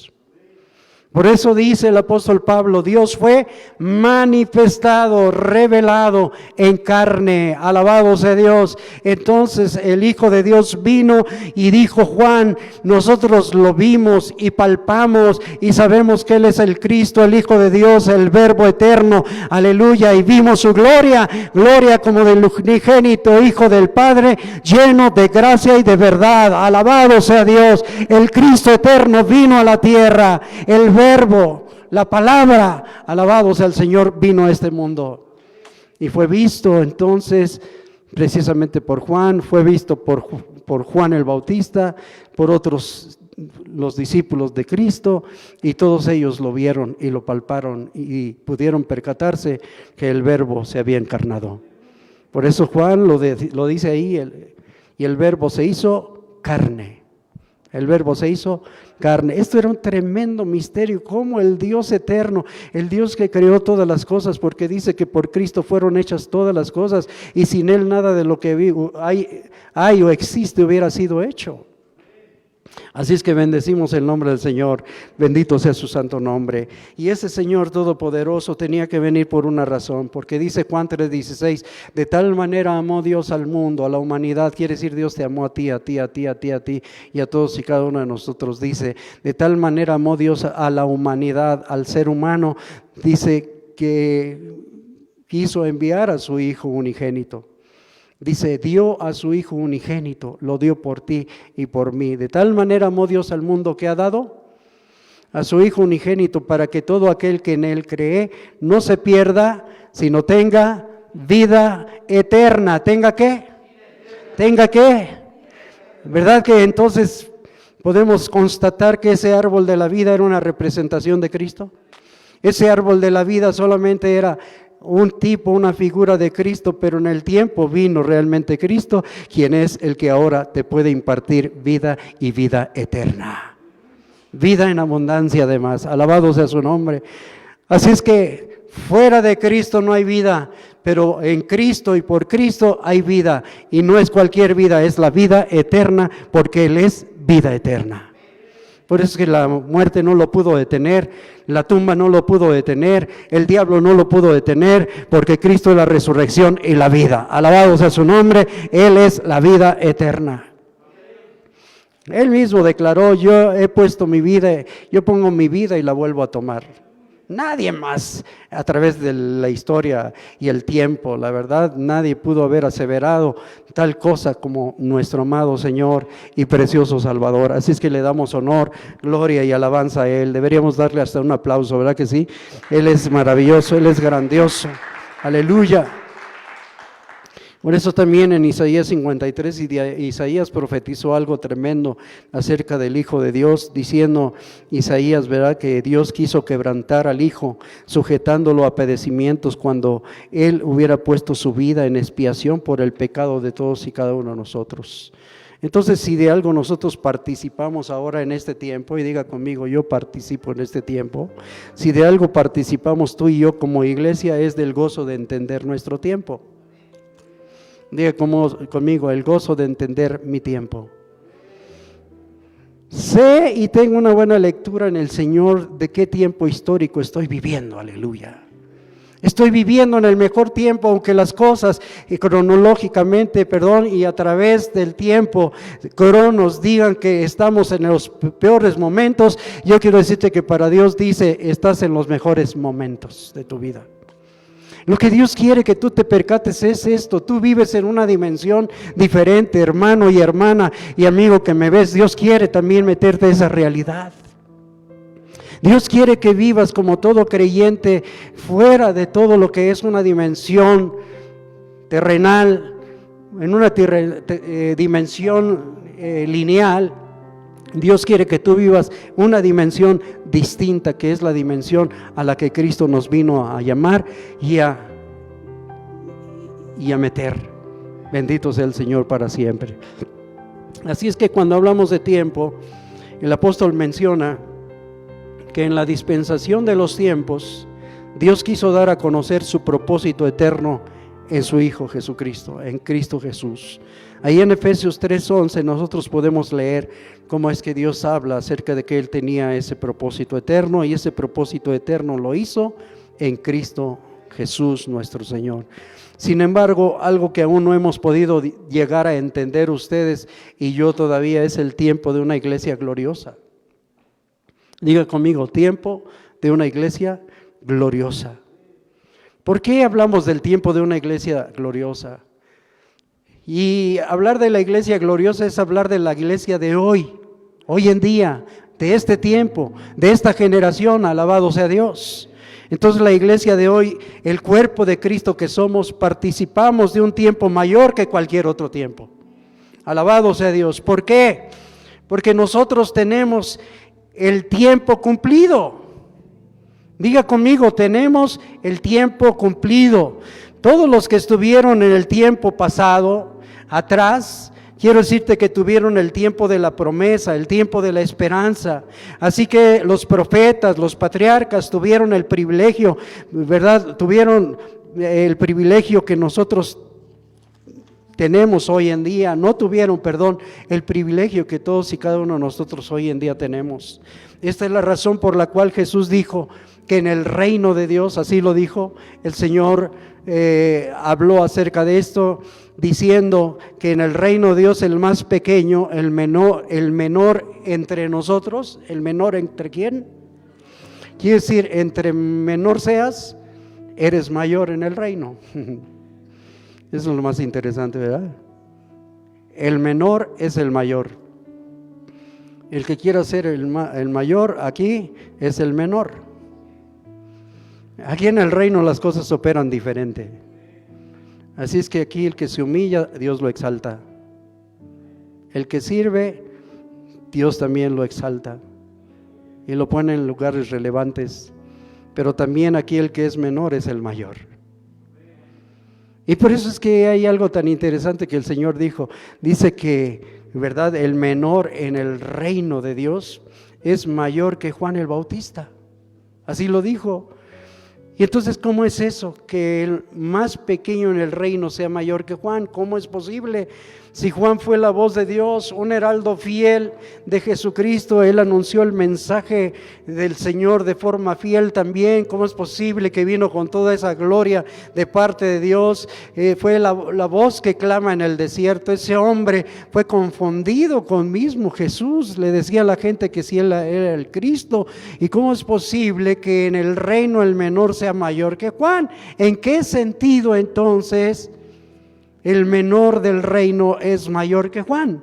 Por eso dice el apóstol Pablo, Dios fue manifestado, revelado en carne, alabado sea Dios. Entonces el Hijo de Dios vino y dijo, Juan, nosotros lo vimos y palpamos y sabemos que Él es el Cristo, el Hijo de Dios, el Verbo eterno, aleluya, y vimos su gloria, gloria como del unigénito Hijo del Padre, lleno de gracia y de verdad, alabado sea Dios. El Cristo eterno vino a la tierra, el Verbo, la palabra, alabado sea el Señor, vino a este mundo y fue visto entonces precisamente por Juan, fue visto por Juan el Bautista, por otros, los discípulos de Cristo, y todos ellos lo vieron y lo palparon y pudieron percatarse que el Verbo se había encarnado. Por eso Juan lo dice ahí, y el Verbo se hizo carne. El Verbo se hizo carne. Esto era un tremendo misterio, como el Dios eterno, el Dios que creó todas las cosas, porque dice que por Cristo fueron hechas todas las cosas, y sin Él nada de lo que hay o existe hubiera sido hecho. Así es que bendecimos el nombre del Señor, bendito sea su santo nombre. Y ese Señor todopoderoso tenía que venir por una razón, porque dice Juan 3:16, de tal manera amó Dios al mundo, a la humanidad, quiere decir Dios te amó a ti, a ti, a ti, a ti, a ti, y a todos y cada uno de nosotros. Dice, de tal manera amó Dios a la humanidad, al ser humano, dice que quiso enviar a su Hijo unigénito. Dice, dio a su Hijo unigénito, lo dio por ti y por mí. De tal manera amó Dios al mundo que ha dado a su Hijo unigénito, para que todo aquel que en Él cree no se pierda, sino tenga vida eterna. ¿Tenga qué? ¿Tenga qué? ¿Verdad que entonces podemos constatar que ese árbol de la vida era una representación de Cristo? Ese árbol de la vida solamente era un tipo, una figura de Cristo, pero en el tiempo vino realmente Cristo, quien es el que ahora te puede impartir vida y vida eterna. Vida en abundancia además, alabado sea su nombre. Así es que fuera de Cristo no hay vida, pero en Cristo y por Cristo hay vida, y no es cualquier vida, es la vida eterna, porque Él es vida eterna. Por eso es que la muerte no lo pudo detener, la tumba no lo pudo detener, el diablo no lo pudo detener, porque Cristo es la resurrección y la vida. Alabado sea su nombre, Él es la vida eterna. Él mismo declaró: yo he puesto mi vida, yo pongo mi vida y la vuelvo a tomar. Nadie más a través de la historia y el tiempo, la verdad, nadie pudo haber aseverado tal cosa como nuestro amado Señor y precioso Salvador. Así es que le damos honor, gloria y alabanza a Él. Deberíamos darle hasta un aplauso, ¿verdad que sí? Él es maravilloso, Él es grandioso. Aleluya. Por eso también en Isaías 53, Isaías profetizó algo tremendo acerca del Hijo de Dios, diciendo Isaías, ¿verdad?, que Dios quiso quebrantar al Hijo, sujetándolo a padecimientos cuando Él hubiera puesto su vida en expiación por el pecado de todos y cada uno de nosotros. Entonces, si de algo nosotros participamos ahora en este tiempo, y diga conmigo: yo participo en este tiempo, si de algo participamos tú y yo como iglesia, es del gozo de entender nuestro tiempo. Diga conmigo: el gozo de entender mi tiempo. Sé y tengo una buena lectura en el Señor de qué tiempo histórico estoy viviendo, aleluya. Estoy viviendo en el mejor tiempo, aunque las cosas cronológicamente, y a través del tiempo, cronos digan que estamos en los peores momentos. Yo quiero decirte que para Dios dice: estás en los mejores momentos de tu vida. Lo que Dios quiere que tú te percates es esto: tú vives en una dimensión diferente, hermano y hermana y amigo que me ves. Dios quiere también meterte esa realidad. Dios quiere que vivas como todo creyente fuera de todo lo que es una dimensión terrenal, en una dimensión lineal. Dios quiere que tú vivas una dimensión distinta, que es la dimensión a la que Cristo nos vino a llamar y a meter. Bendito sea el Señor para siempre. Así es que cuando hablamos de tiempo, el apóstol menciona que en la dispensación de los tiempos, Dios quiso dar a conocer su propósito eterno en su Hijo Jesucristo, en Cristo Jesús. Ahí en Efesios 3:11 nosotros podemos leer cómo es que Dios habla acerca de que Él tenía ese propósito eterno, y ese propósito eterno lo hizo en Cristo Jesús nuestro Señor. Sin embargo, algo que aún no hemos podido llegar a entender ustedes y yo todavía, es el tiempo de una iglesia gloriosa. Diga conmigo: tiempo de una iglesia gloriosa. ¿Por qué hablamos del tiempo de una iglesia gloriosa? Y hablar de la iglesia gloriosa es hablar de la iglesia de hoy en día, de este tiempo, de esta generación. Alabado sea Dios. Entonces la iglesia de hoy, el cuerpo de Cristo que somos, participamos de un tiempo mayor que cualquier otro tiempo. Alabado sea Dios. ¿Por qué? Porque nosotros tenemos el tiempo cumplido. Diga conmigo: tenemos el tiempo cumplido. Todos los que estuvieron en el tiempo pasado, atrás, quiero decirte que tuvieron el tiempo de la promesa, el tiempo de la esperanza. Así que los profetas, los patriarcas tuvieron el privilegio, ¿verdad? Tuvieron el privilegio que nosotros tenemos hoy en día. No tuvieron, el privilegio que todos y cada uno de nosotros hoy en día tenemos. Esta es la razón por la cual Jesús dijo que en el reino de Dios, así lo dijo el Señor, habló acerca de esto, diciendo que en el reino de Dios el más pequeño, el menor entre nosotros. ¿El menor entre quién? Quiere decir, entre menor seas, eres mayor en el reino. Eso es lo más interesante, ¿verdad? El menor es el mayor. El que quiera ser el mayor aquí es el menor. Aquí en el reino las cosas operan diferente. Así es que aquí el que se humilla, Dios lo exalta. El que sirve, Dios también lo exalta y lo pone en lugares relevantes. Pero también aquí el que es menor es el mayor. Y por eso es que hay algo tan interesante que el Señor dice que, ¿verdad?, el menor en el reino de Dios es mayor que Juan el Bautista. Así lo dijo. Y entonces, ¿cómo es eso? Que el más pequeño en el reino sea mayor que Juan. ¿Cómo es posible? Si Juan fue la voz de Dios, un heraldo fiel de Jesucristo, él anunció el mensaje del Señor de forma fiel también. ¿Cómo es posible que vino con toda esa gloria de parte de Dios? Fue la voz que clama en el desierto. Ese hombre fue confundido con mismo Jesús. Le decía a la gente que si él era el Cristo. ¿Y cómo es posible que en el reino el menor sea mayor que Juan? ¿En qué sentido entonces el menor del reino es mayor que Juan?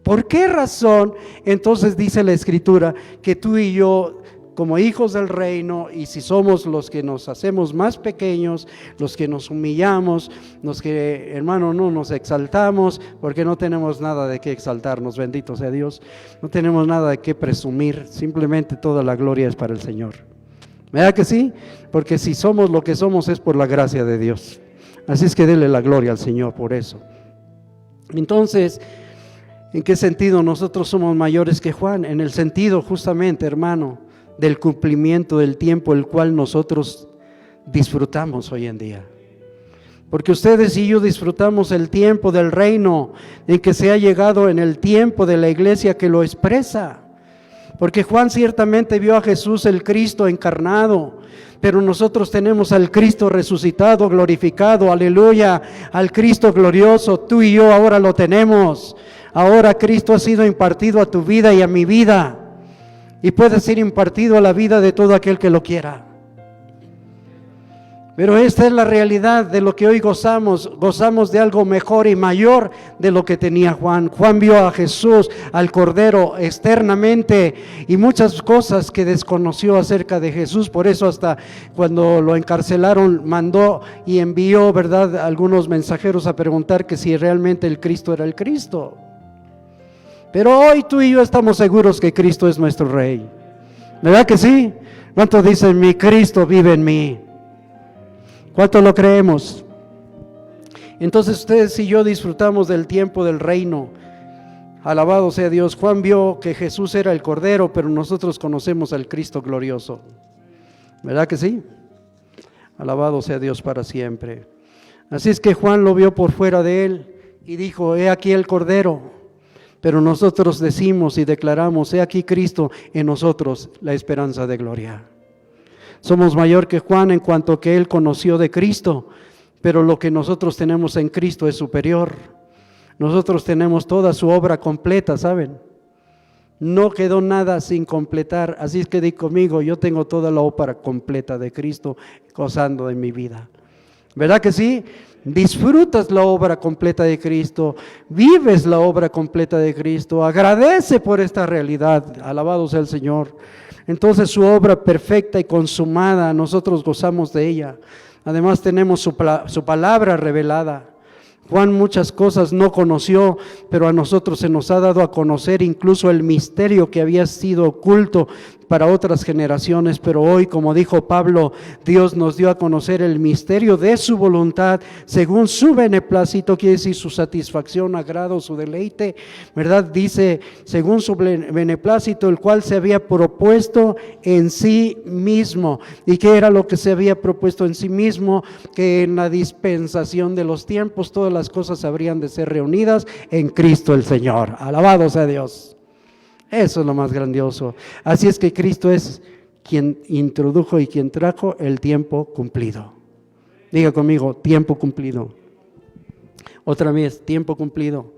¿Por qué razón? Entonces dice la Escritura que tú y yo, como hijos del reino, y si somos los que nos hacemos más pequeños, los que nos humillamos, los que, hermano, no nos exaltamos, porque no tenemos nada de qué exaltarnos, bendito sea Dios, no tenemos nada de qué presumir, simplemente toda la gloria es para el Señor. ¿Verdad que sí? Porque si somos lo que somos es por la gracia de Dios. Así es que dele la gloria al Señor por eso. Entonces, ¿en qué sentido nosotros somos mayores que Juan? En el sentido justamente, hermano, del cumplimiento del tiempo el cual nosotros disfrutamos hoy en día. Porque ustedes y yo disfrutamos el tiempo del reino en que se ha llegado, en el tiempo de la iglesia que lo expresa. Porque Juan ciertamente vio a Jesús el Cristo encarnado, pero nosotros tenemos al Cristo resucitado, glorificado, aleluya, al Cristo glorioso. Tú y yo ahora lo tenemos. Ahora Cristo ha sido impartido a tu vida y a mi vida, y puede ser impartido a la vida de todo aquel que lo quiera. Pero esta es la realidad de lo que hoy gozamos de algo mejor y mayor de lo que tenía Juan. Juan vio a Jesús, al Cordero, externamente, y muchas cosas que desconoció acerca de Jesús. Por eso hasta cuando lo encarcelaron mandó y envió, ¿verdad?, algunos mensajeros a preguntar que si realmente el Cristo era el Cristo. Pero hoy tú y yo estamos seguros que Cristo es nuestro Rey. ¿Verdad que sí? ¿Cuántos dicen, mi Cristo vive en mí? ¿Cuánto lo creemos? Entonces ustedes y yo disfrutamos del tiempo del reino. Alabado sea Dios. Juan vio que Jesús era el Cordero, pero nosotros conocemos al Cristo glorioso. ¿Verdad que sí? Alabado sea Dios para siempre. Así es que Juan lo vio por fuera de él y dijo, he aquí el Cordero. Pero nosotros decimos y declaramos, he aquí Cristo en nosotros, la esperanza de gloria. Somos mayor que Juan en cuanto que él conoció de Cristo, pero lo que nosotros tenemos en Cristo es superior. Nosotros tenemos toda su obra completa, ¿saben? No quedó nada sin completar, así es que di conmigo, yo tengo toda la obra completa de Cristo gozando de mi vida. ¿Verdad que sí? Disfrutas la obra completa de Cristo, vives la obra completa de Cristo, agradece por esta realidad, alabado sea el Señor. Entonces su obra perfecta y consumada, nosotros gozamos de ella. Además tenemos su palabra revelada. Juan muchas cosas no conoció, pero a nosotros se nos ha dado a conocer incluso el misterio que había sido oculto para otras generaciones, pero hoy, como dijo Pablo, Dios nos dio a conocer el misterio de su voluntad, según su beneplácito, quiere decir su satisfacción, agrado, su deleite, ¿verdad? Dice, según su beneplácito, el cual se había propuesto en sí mismo. ¿Y qué era lo que se había propuesto en sí mismo? Que en la dispensación de los tiempos, todas las cosas habrían de ser reunidas en Cristo el Señor. Alabado sea Dios. Eso es lo más grandioso. Así es que Cristo es quien introdujo y quien trajo el tiempo cumplido. Diga conmigo, tiempo cumplido. Otra vez, tiempo cumplido.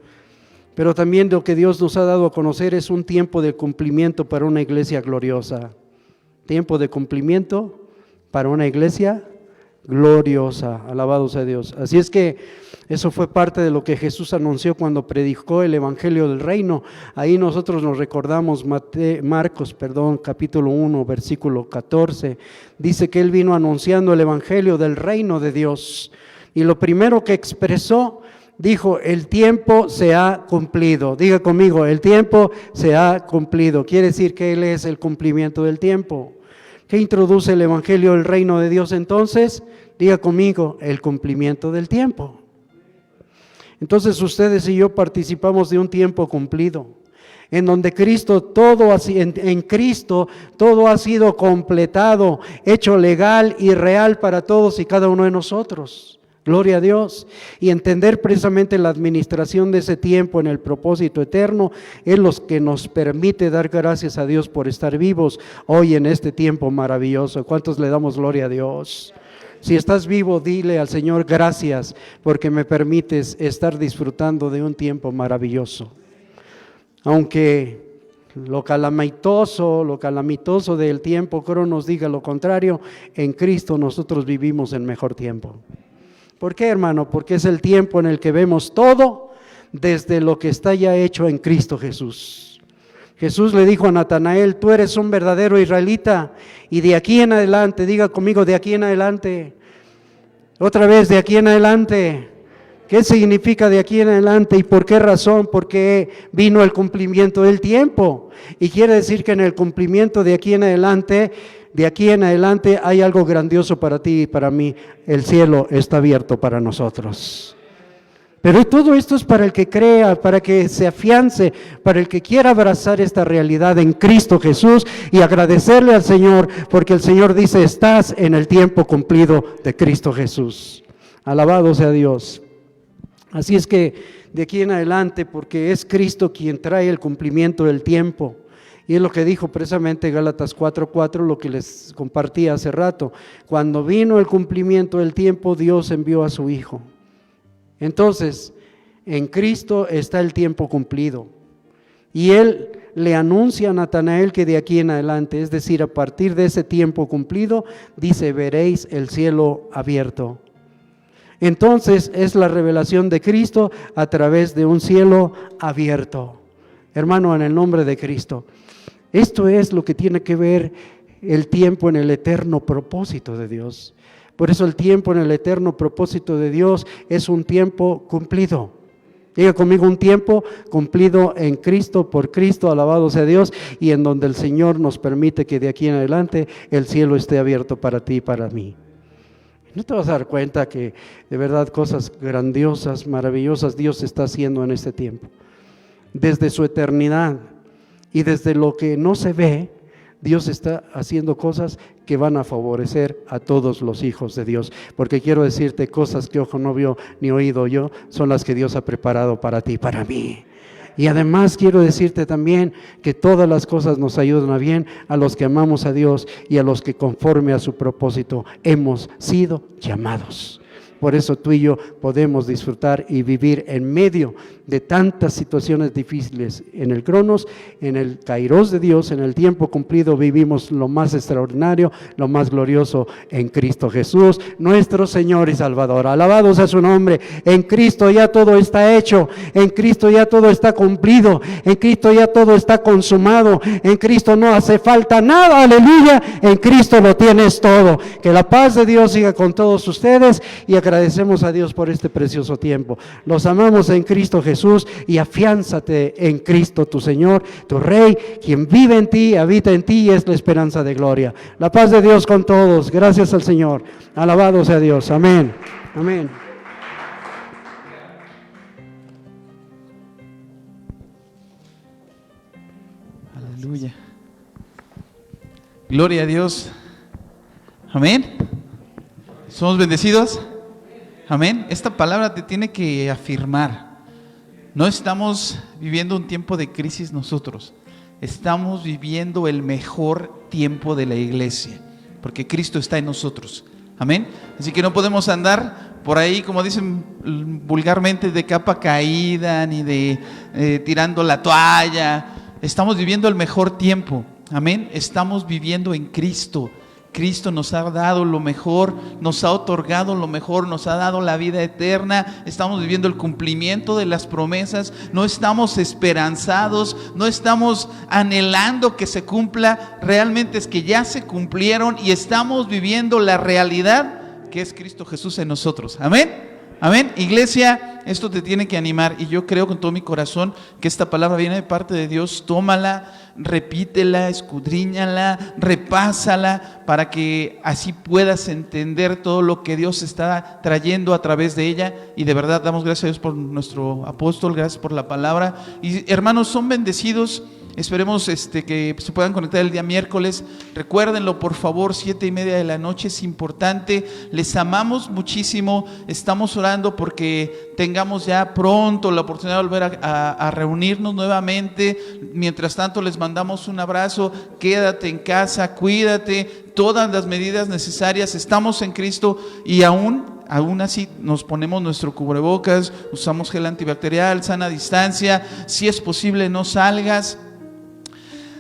Pero también lo que Dios nos ha dado a conocer es un tiempo de cumplimiento para una iglesia gloriosa. Tiempo de cumplimiento para una iglesia gloriosa. Alabado sea Dios. Así es que eso fue parte de lo que Jesús anunció cuando predicó el Evangelio del Reino. Ahí nosotros nos recordamos Marcos, capítulo 1, versículo 14. Dice que Él vino anunciando el Evangelio del Reino de Dios. Y lo primero que expresó, dijo, el tiempo se ha cumplido. Diga conmigo, el tiempo se ha cumplido. Quiere decir que Él es el cumplimiento del tiempo. ¿Qué introduce el Evangelio del Reino de Dios entonces? Diga conmigo, el cumplimiento del tiempo. Entonces ustedes y yo participamos de un tiempo cumplido, en donde en Cristo todo ha sido completado, hecho legal y real para todos y cada uno de nosotros. Gloria a Dios. Y entender precisamente la administración de ese tiempo en el propósito eterno es lo que nos permite dar gracias a Dios por estar vivos hoy en este tiempo maravilloso. ¿Cuántos le damos gloria a Dios? Si estás vivo, dile al Señor gracias porque me permites estar disfrutando de un tiempo maravilloso. Aunque lo calamitoso del tiempo nos diga lo contrario, en Cristo nosotros vivimos en mejor tiempo. ¿Por qué, hermano? Porque es el tiempo en el que vemos todo desde lo que está ya hecho en Cristo Jesús. Jesús le dijo a Natanael, tú eres un verdadero israelita y de aquí en adelante, diga conmigo, de aquí en adelante, otra vez, de aquí en adelante. ¿Qué significa de aquí en adelante y por qué razón? Porque vino el cumplimiento del tiempo y quiere decir que en el cumplimiento de aquí en adelante hay algo grandioso para ti y para mí. El cielo está abierto para nosotros. Pero todo esto es para el que crea, para que se afiance, para el que quiera abrazar esta realidad en Cristo Jesús y agradecerle al Señor, porque el Señor dice, estás en el tiempo cumplido de Cristo Jesús. Alabado sea Dios. Así es que de aquí en adelante, porque es Cristo quien trae el cumplimiento del tiempo. Y es lo que dijo precisamente Gálatas 4:4, lo que les compartí hace rato. Cuando vino el cumplimiento del tiempo, Dios envió a su Hijo. Entonces, en Cristo está el tiempo cumplido. Y Él le anuncia a Natanael que de aquí en adelante, es decir, a partir de ese tiempo cumplido, dice, veréis el cielo abierto. Entonces, es la revelación de Cristo a través de un cielo abierto. Hermano, en el nombre de Cristo. Esto es lo que tiene que ver el tiempo en el eterno propósito de Dios. Por eso el tiempo en el eterno propósito de Dios es un tiempo cumplido. Diga conmigo, un tiempo cumplido en Cristo, por Cristo, alabado sea Dios, y en donde el Señor nos permite que de aquí en adelante el cielo esté abierto para ti y para mí. ¿No te vas a dar cuenta que de verdad cosas grandiosas, maravillosas Dios está haciendo en este tiempo? Desde su eternidad y desde lo que no se ve, Dios está haciendo cosas que van a favorecer a todos los hijos de Dios. Porque quiero decirte, cosas que ojo no vio ni oído oyó, son las que Dios ha preparado para ti y para mí. Y además quiero decirte también que todas las cosas nos ayudan a bien a los que amamos a Dios y a los que conforme a su propósito hemos sido llamados. Por eso tú y yo podemos disfrutar y vivir en medio de tantas situaciones difíciles. En el Cronos, en el Kairos de Dios, en el tiempo cumplido, vivimos lo más extraordinario, lo más glorioso en Cristo Jesús, nuestro Señor y Salvador. Alabado sea su nombre. En Cristo ya todo está hecho, en Cristo ya todo está cumplido, en Cristo ya todo está consumado, en Cristo no hace falta nada, aleluya, en Cristo lo tienes todo. Que la paz de Dios siga con todos ustedes y agradecemos a Dios por este precioso tiempo. Los amamos en Cristo Jesús y afiánzate en Cristo tu Señor, tu Rey, quien vive en ti, habita en ti y es la esperanza de gloria. La paz de Dios con todos. Gracias al Señor. Alabado sea Dios. Amén. Amén. Aleluya. Gloria a Dios. Amén. ¿Somos bendecidos? Amén. Esta palabra te tiene que afirmar. No estamos viviendo un tiempo de crisis nosotros. Estamos viviendo el mejor tiempo de la iglesia, porque Cristo está en nosotros. Amén. Así que no podemos andar por ahí, como dicen vulgarmente, de capa caída, ni de tirando la toalla. Estamos viviendo el mejor tiempo. Amén. Estamos viviendo en Cristo. Cristo nos ha dado lo mejor, nos ha otorgado lo mejor, nos ha dado la vida eterna. Estamos viviendo el cumplimiento de las promesas. No estamos esperanzados, no estamos anhelando que se cumpla. Realmente es que ya se cumplieron y estamos viviendo la realidad que es Cristo Jesús en nosotros. Amén. Amén. Iglesia, esto te tiene que animar y yo creo con todo mi corazón que esta palabra viene de parte de Dios. Tómala, repítela, escudriñala, repásala para que así puedas entender todo lo que Dios está trayendo a través de ella. Y de verdad damos gracias a Dios por nuestro apóstol, gracias por la palabra. Y hermanos, son bendecidos Esperemos que se puedan conectar el día miércoles. Recuérdenlo, por favor, 7:30 de la noche, es importante. Les amamos muchísimo. Estamos orando porque tengamos ya pronto la oportunidad de volver a reunirnos nuevamente. Mientras tanto, les mandamos un abrazo. Quédate en casa, cuídate, todas las medidas necesarias. Estamos en Cristo y aún así nos ponemos nuestro cubrebocas, usamos gel antibacterial, sana distancia. Si es posible, no salgas.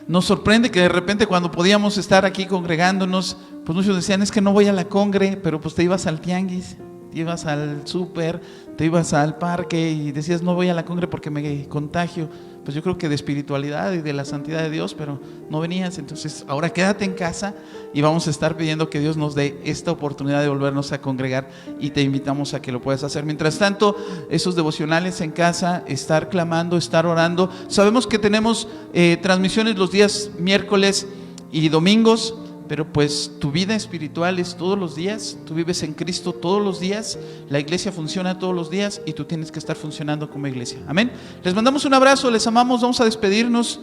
Nos sorprende que de repente, cuando podíamos estar aquí congregándonos, pues muchos decían, es que no voy a la congre, pero pues te ibas al tianguis, te ibas al súper, te ibas al parque y decías, no voy a la congre porque me contagio. Pues yo creo que de espiritualidad y de la santidad de Dios, pero no venías. Entonces ahora quédate en casa y vamos a estar pidiendo que Dios nos dé esta oportunidad de volvernos a congregar, y te invitamos a que lo puedas hacer. Mientras tanto, esos devocionales en casa, estar clamando, estar orando. Sabemos que tenemos transmisiones los días miércoles y domingos, pero pues tu vida espiritual es todos los días. Tú vives en Cristo todos los días, la iglesia funciona todos los días y tú tienes que estar funcionando como iglesia. Amén. Les mandamos un abrazo, les amamos, vamos a despedirnos.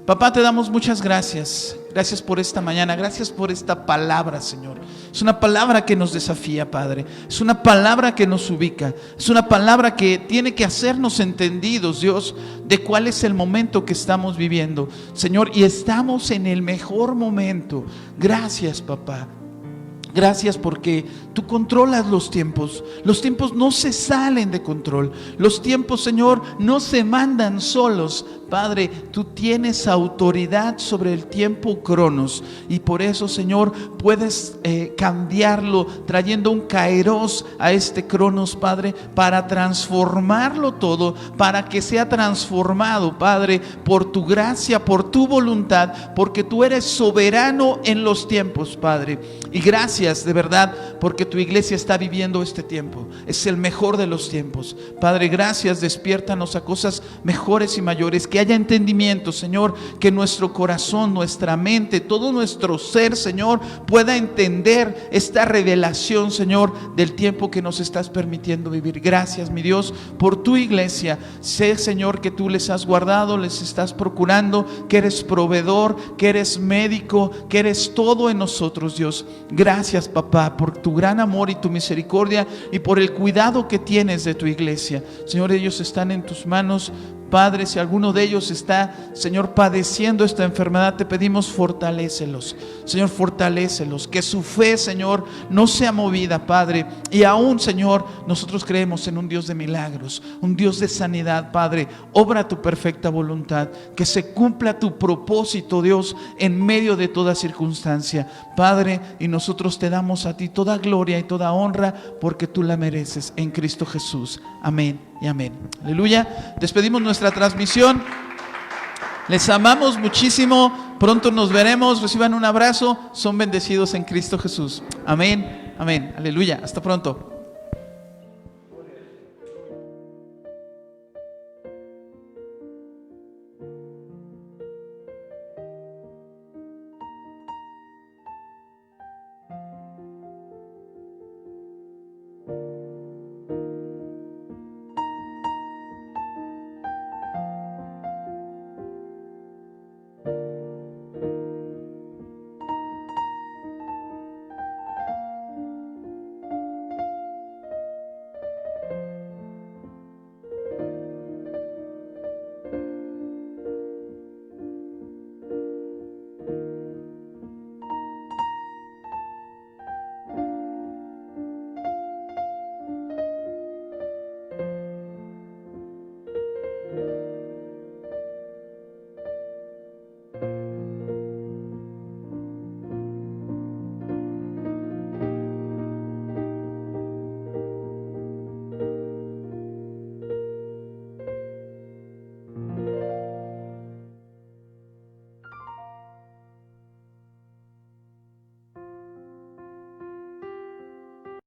Papá, te damos muchas gracias. Gracias por esta mañana, gracias por esta palabra, Señor. Es una palabra que nos desafía, Padre. Es una palabra que nos ubica. Es una palabra que tiene que hacernos entendidos, Dios, de cuál es el momento que estamos viviendo, Señor. Y estamos en el mejor momento. Gracias, papá. Gracias porque tú controlas los tiempos. Los tiempos no se salen de control. Los tiempos, Señor, no se mandan solos. Padre, tú tienes autoridad sobre el tiempo cronos, y por eso, Señor, puedes cambiarlo, trayendo un kairos a este cronos, Padre, para transformarlo todo, para que sea transformado, Padre, por tu gracia, por tu voluntad, porque tú eres soberano en los tiempos, Padre. Y gracias de verdad porque tu iglesia está viviendo este tiempo. Es el mejor de los tiempos. Padre, gracias, despiértanos a cosas mejores y mayores, que haya entendimiento, Señor, que nuestro corazón, nuestra mente, todo nuestro ser, Señor, pueda entender esta revelación, Señor, del tiempo que nos estás permitiendo vivir. Gracias, mi Dios, por tu iglesia. Sé, Señor, que tú les has guardado, les estás procurando, que eres proveedor, que eres médico, que eres todo en nosotros, Dios. Gracias, papá, por tu gran amor y tu misericordia, y por el cuidado que tienes de tu iglesia. Señor, ellos están en tus manos. Padre, si alguno de ellos está, Señor, padeciendo esta enfermedad, te pedimos, fortalécelos, Señor, fortalécelos, que su fe, Señor, no sea movida, Padre. Y aún, Señor, nosotros creemos en un Dios de milagros, un Dios de sanidad, Padre. Obra tu perfecta voluntad, que se cumpla tu propósito, Dios, en medio de toda circunstancia, Padre. Y nosotros te damos a ti toda gloria y toda honra, porque tú la mereces, en Cristo Jesús. Amén y amén. Aleluya. Despedimos nuestra transmisión. Les amamos muchísimo. Pronto nos veremos. Reciban un abrazo. Son bendecidos en Cristo Jesús. Amén. Amén. Aleluya. Hasta pronto.